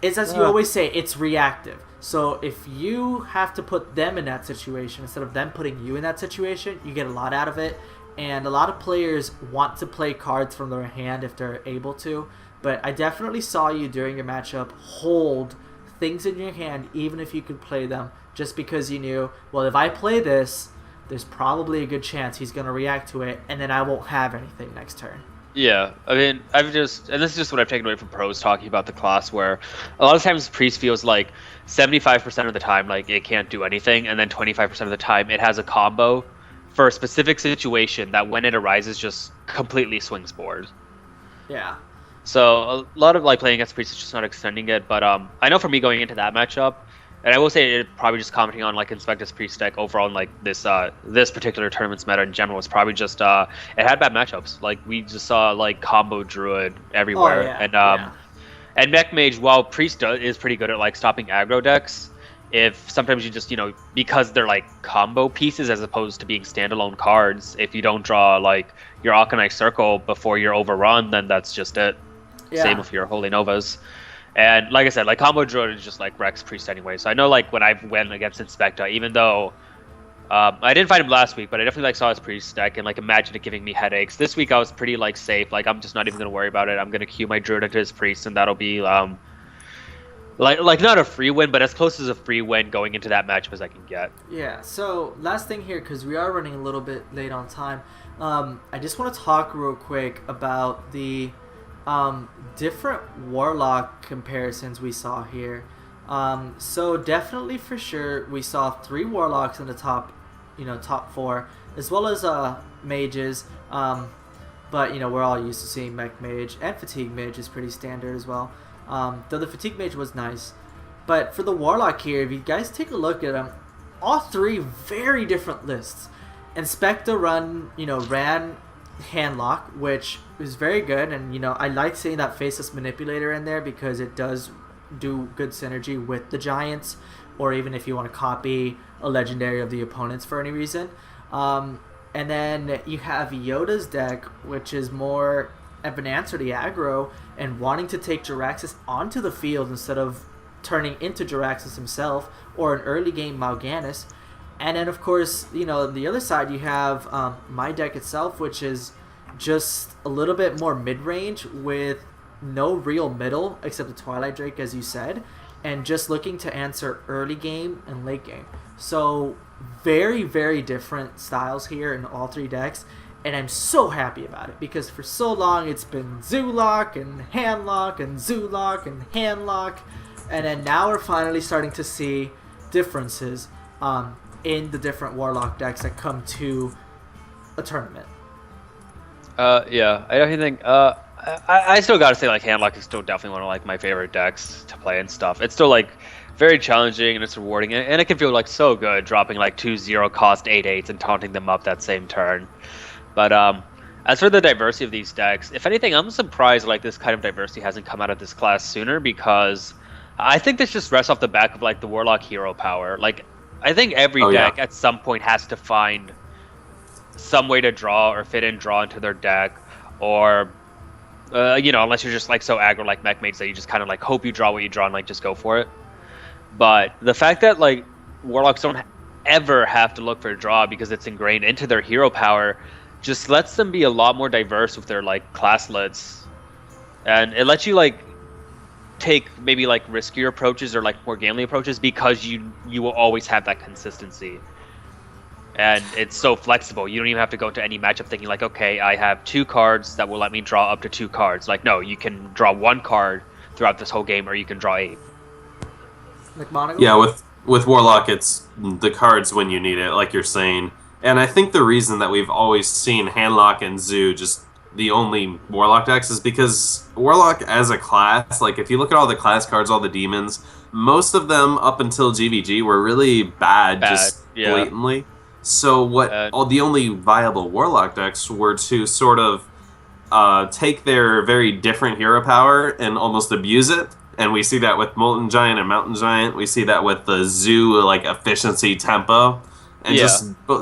[SPEAKER 1] it's, as you always say, it's reactive. So if you have to put them in that situation instead of them putting you in that situation, you get a lot out of it. And a lot of players want to play cards from their hand if they're able to, but I definitely saw you during your matchup hold things in your hand even if you could play them, just because you knew, well, if I play this, there's probably a good chance he's going to react to it, and then I won't have anything next turn.
[SPEAKER 2] Yeah, I mean, and this is just what I've taken away from pros talking about the class, where a lot of times Priest feels like 75% of the time, like, it can't do anything, and then 25% of the time, it has a combo for a specific situation that when it arises, just completely swings board.
[SPEAKER 1] Yeah.
[SPEAKER 2] So a lot of like playing against Priest is just not extending it, but I know for me going into that matchup, and I will say it probably just commenting on like Inspectus Priest deck overall in like this particular tournament's meta in general was probably just it had bad matchups. Like we just saw like combo Druid everywhere, and Mech Mage, while Priest is pretty good at like stopping aggro decks, if sometimes you just because they're like combo pieces as opposed to being standalone cards, if you don't draw like your Arcanite Circle before you're overrun, then that's just it. Yeah. Same with your Holy Novas. And like I said, like combo Druid is just like Rex Priest anyway. So I know like when I went against Inspecta, even though I didn't fight him last week, but I definitely like saw his Priest deck and like imagined it giving me headaches. This week I was pretty like safe. Like I'm just not even gonna worry about it. I'm gonna queue my Druid into his Priest, and that'll be like not a free win, but as close as a free win going into that matchup as I can get.
[SPEAKER 1] Yeah. So last thing here, because we are running a little bit late on time. I just want to talk real quick about the different Warlock comparisons we saw here. So definitely for sure we saw 3 Warlocks in the top 4, as well as mages. But we're all used to seeing Mech Mage, and Fatigue Mage is pretty standard as well. Though the Fatigue Mage was nice. But for the Warlock here, if you guys take a look at them, all 3 very different lists. Inspecta ran Handlock, which is very good, and I like seeing that Faceless Manipulator in there because it does do good synergy with the Giants, or even if you want to copy a legendary of the opponents for any reason. And then you have Yoda's deck, which is more of an answer to aggro and wanting to take Jiraxxus onto the field instead of turning into Jiraxxus himself, or an early game Mal'Ganis. And then, of course, on the other side, you have my deck itself, which is just a little bit more mid-range with no real middle except the Twilight Drake, as you said, and just looking to answer early game and late game. So very, very different styles here in all 3 decks, and I'm so happy about it because for so long it's been Zoolock and Handlock and Zoolock and Handlock, and then now we're finally starting to see differences in the different Warlock decks that come to a tournament.
[SPEAKER 2] Yeah, I definitely think I still gotta say like Handlock is still definitely one of like my favorite decks to play and stuff. It's still like very challenging and it's rewarding, and it can feel like so good dropping like 2-0 cost 8/8s and taunting them up that same turn. But as for the diversity of these decks, if anything, I'm surprised like this kind of diversity hasn't come out of this class sooner, because I think this just rests off the back of like the Warlock hero power. Like I think every deck at some point has to find some way to draw or fit in draw into their deck, or unless you're just like so aggro like Mech Mage that you just kind of like hope you draw what you draw and like just go for it. But the fact that like Warlocks don't ever have to look for a draw because it's ingrained into their hero power just lets them be a lot more diverse with their like classlets, and it lets you like take maybe like riskier approaches or like more gamely approaches because you will always have that consistency. And it's so flexible. You don't even have to go into any matchup thinking like, okay, I have 2 cards that will let me draw up to 2 cards. Like, no, you can draw 1 card throughout this whole game, or you can draw 8.
[SPEAKER 1] Like Monaco?
[SPEAKER 3] Yeah, with Warlock, it's the cards when you need it, like you're saying. And I think the reason that we've always seen Handlock and Zoo just the only Warlock decks is because Warlock as a class, like if you look at all the class cards, all the demons, most of them up until GVG were really bad. Just blatantly. So all the only viable Warlock decks were to sort of take their very different hero power and almost abuse it. And we see that with Molten Giant and Mountain Giant. We see that with the Zoo, like efficiency, tempo. And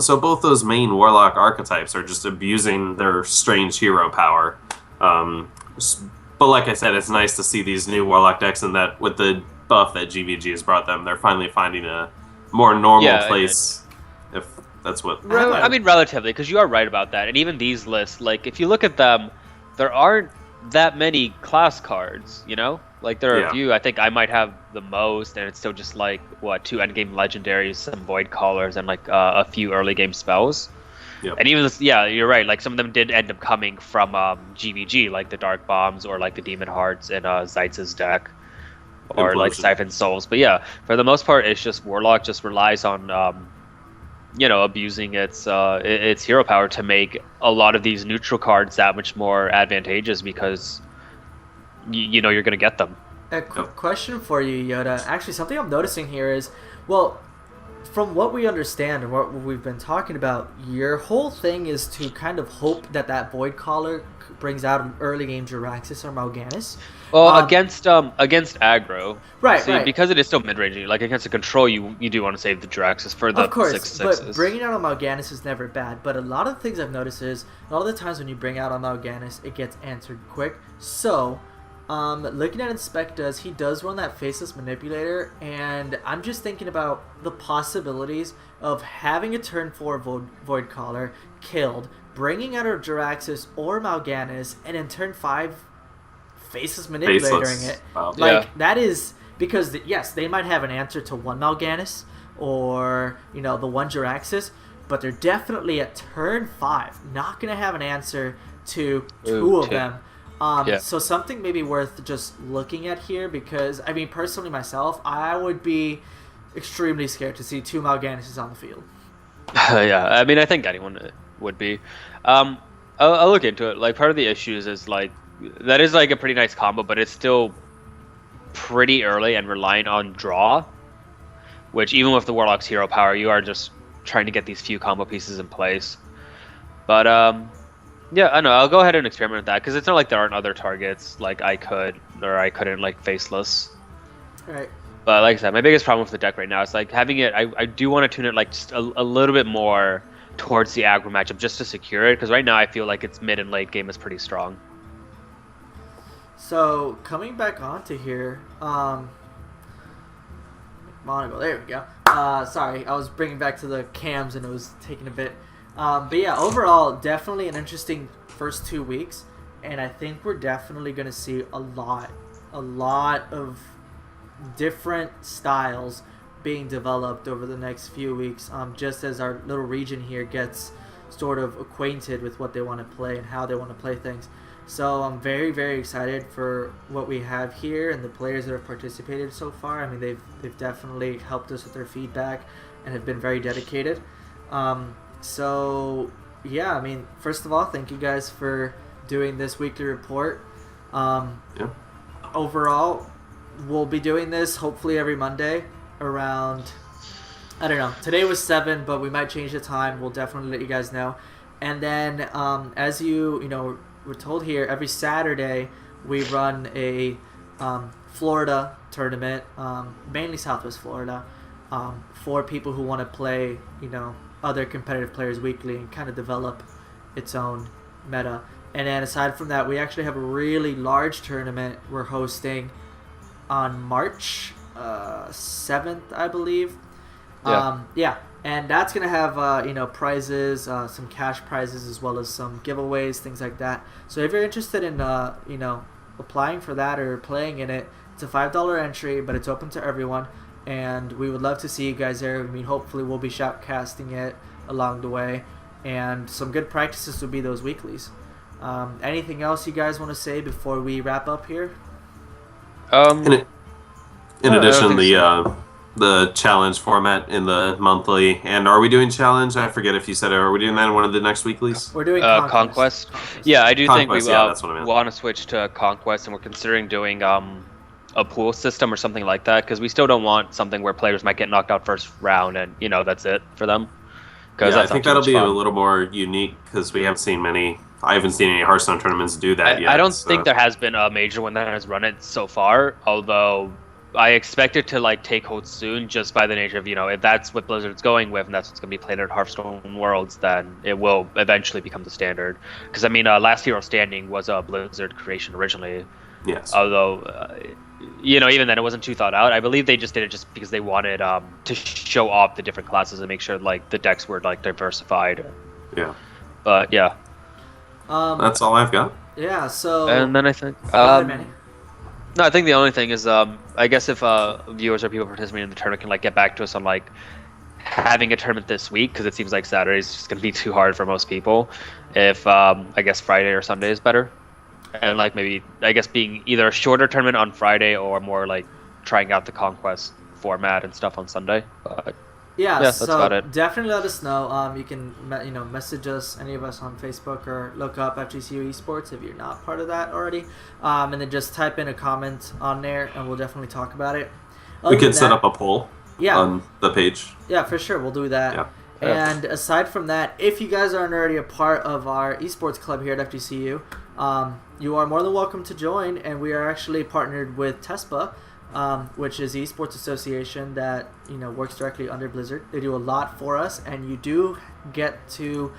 [SPEAKER 3] so both those main Warlock archetypes are just abusing their strange hero power. But like I said, it's nice to see these new Warlock decks, and that with the buff that GVG has brought them, they're finally finding a more normal place. If that's what...
[SPEAKER 2] I mean, relatively, because you are right about that. And even these lists, like, if you look at them, there aren't that many class cards, Like, there are a few. I think I might have the most, and it's still just, like, 2 endgame legendaries, some void callers, and, like, a few early game spells.
[SPEAKER 3] Yep.
[SPEAKER 2] And even yeah, you're right. Like some of them did end up coming from GVG, like the Dark Bombs or like the Demon Hearts in Zeitz's deck, or like
[SPEAKER 3] Implosion.
[SPEAKER 2] Siphon Souls. But yeah, for the most part, it's just Warlock just relies on abusing its hero power to make a lot of these neutral cards that much more advantageous because you're going to get them.
[SPEAKER 1] A quick question for you, Yoda. Actually, something I'm noticing here is, well, from what we understand and what we've been talking about, your whole thing is to kind of hope that Void Caller brings out an early game Jiraxis or Mal'Ganis.
[SPEAKER 2] Well, against aggro,
[SPEAKER 1] right,
[SPEAKER 2] see,
[SPEAKER 1] right.
[SPEAKER 2] because it is still mid range. Like against a control, you do want to save the Jiraxis for the
[SPEAKER 1] Of course,
[SPEAKER 2] 6/6s.
[SPEAKER 1] but bringing out a Mal'Ganis is never bad. But a lot of the things I've noticed is a lot of the times when you bring out a Mal'Ganis, it gets answered quick. So, looking at Inspectas, he does run that Faceless Manipulator, and I'm just thinking about the possibilities of having a turn 4 Void Caller killed, bringing out a Jiraxis or Mal'Ganis, and in turn 5 Faceless Manipulating it.
[SPEAKER 3] Wow.
[SPEAKER 1] Like, that is because, yes, they might have an answer to one Mal'Ganis or, the one Jiraxis, but they're definitely at turn 5 not going to have an answer to two of them. So something maybe worth just looking at here, because, I mean, personally myself, I would be extremely scared to see 2 Mal'Ganises on the field.
[SPEAKER 2] Yeah, I mean, I think anyone would be. I'll look into it. Like, part of the issues is, like, that is, like, a pretty nice combo, but it's still pretty early and relying on draw, which, even with the Warlock's hero power, you are just trying to get these few combo pieces in place. But, yeah, I know. I'll go ahead and experiment with that, because it's not like there aren't other targets, like I could, or I couldn't, like, Faceless.
[SPEAKER 1] Right.
[SPEAKER 2] But like I said, my biggest problem with the deck right now is, like, having it, I do want to tune it, like, just a little bit more towards the aggro matchup just to secure it, because right now I feel like its mid and late game is pretty strong.
[SPEAKER 1] So, coming back onto here, Monaco, there we go. Sorry, I was bringing back to the cams and it was taking a bit. But yeah, overall, definitely an interesting first 2 weeks, and I think we're definitely going to see a lot of different styles being developed over the next few weeks, just as our little region here gets sort of acquainted with what they want to play and how they want to play things. So I'm very, very excited for what we have here and the players that have participated so far. I mean, they've definitely helped us with their feedback and have been very dedicated. So yeah, I mean, first of all, thank you guys for doing this weekly report. Overall, we'll be doing this hopefully every Monday around, I don't know, today was 7, but we might change the time. We'll definitely let you guys know. And then as we're told here, every Saturday we run a Florida tournament, mainly Southwest Florida, for people who want to play, other competitive players weekly and kind of develop its own meta. And then aside from that, we actually have a really large tournament we're hosting on March 7th, I believe. And that's going to have, prizes, some cash prizes, as well as some giveaways, things like that. So if you're interested in, applying for that or playing in it, it's a $5 entry, but it's open to everyone. And we would love to see you guys there. I mean, hopefully we'll be shoutcasting it along the way. And some good practices would be those weeklies. Anything else you guys want to say before we wrap up here?
[SPEAKER 3] In addition, the challenge format in the monthly, and are we doing challenge? I forget if you said it. Are we doing that in one of the next weeklies?
[SPEAKER 1] We're doing
[SPEAKER 2] Conquest. Yeah, I do think we
[SPEAKER 3] that's what I meant.
[SPEAKER 2] want to switch to Conquest, and we're considering doing a pool system or something like that, because we still don't want something where players might get knocked out first round and that's it for them.
[SPEAKER 3] Yeah, I think that'll be a little more unique, because we haven't seen many. I haven't seen any Hearthstone tournaments do that yet.
[SPEAKER 2] I don't think there has been a major one that has run it so far, although I expect it to take hold soon, just by the nature of, if that's what Blizzard's going with and that's what's going to be played at Hearthstone Worlds, then it will eventually become the standard. Because, I mean, Last Hero Standing was a Blizzard creation originally.
[SPEAKER 3] Yes.
[SPEAKER 2] Although, even then it wasn't too thought out. I believe they just did it just because they wanted to show off the different classes and make sure, the decks were, diversified.
[SPEAKER 3] Yeah.
[SPEAKER 2] But, yeah.
[SPEAKER 3] That's all I've got.
[SPEAKER 1] Yeah, so...
[SPEAKER 2] And then I think... No, I think the only thing is, I guess if viewers or people participating in the tournament can get back to us on having a tournament this week because it seems like Saturday is just going to be too hard for most people. If I guess Friday or Sunday is better, and like maybe I guess being either a shorter tournament on Friday or more like trying out the Conquest format and stuff on Sunday. But
[SPEAKER 1] Yeah,
[SPEAKER 2] that's
[SPEAKER 1] so
[SPEAKER 2] about it.
[SPEAKER 1] definitely let us know. You can message us, any of us on Facebook, or look up FGCU Esports if you're not part of that already, and then just type in a comment on there, and we'll definitely talk about it.
[SPEAKER 3] We could set up a poll
[SPEAKER 1] Yeah.
[SPEAKER 3] on the page.
[SPEAKER 1] Yeah, for sure, we'll do that.
[SPEAKER 3] Yeah.
[SPEAKER 1] And aside from that, if you guys aren't already a part of our esports club here at FGCU, you are more than welcome to join. And we are actually partnered with TESPA, which is the esports association that works directly under Blizzard. They do a lot for us, and you do get to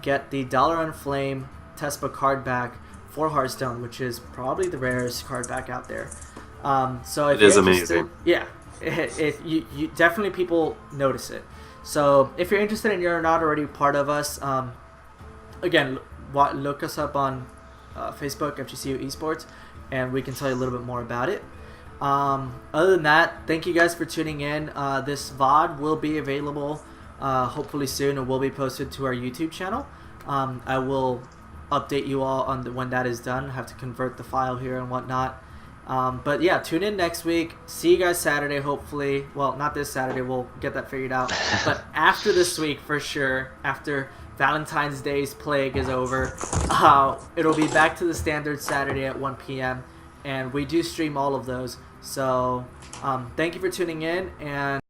[SPEAKER 1] get the Dollar on Flame TESPA card back for Hearthstone, which is probably the rarest card back out there. So if
[SPEAKER 3] It is
[SPEAKER 1] you're interested,
[SPEAKER 3] amazing.
[SPEAKER 1] yeah, you definitely people notice it. So if you're interested and you're not already part of us, again, look us up on Facebook, FGCU Esports, and we can tell you a little bit more about it. Other than that, thank you guys for tuning in. This VOD will be available hopefully soon and will be posted to our YouTube channel. I will update you all on when that is done. I have to convert the file here and whatnot. But yeah, tune in next week. See you guys Saturday, hopefully. Well, not this Saturday. We'll get that figured out. But after this week, for sure, after Valentine's Day's plague is over, it'll be back to the standard Saturday at 1 p.m. And we do stream all of those. So thank you for tuning in. And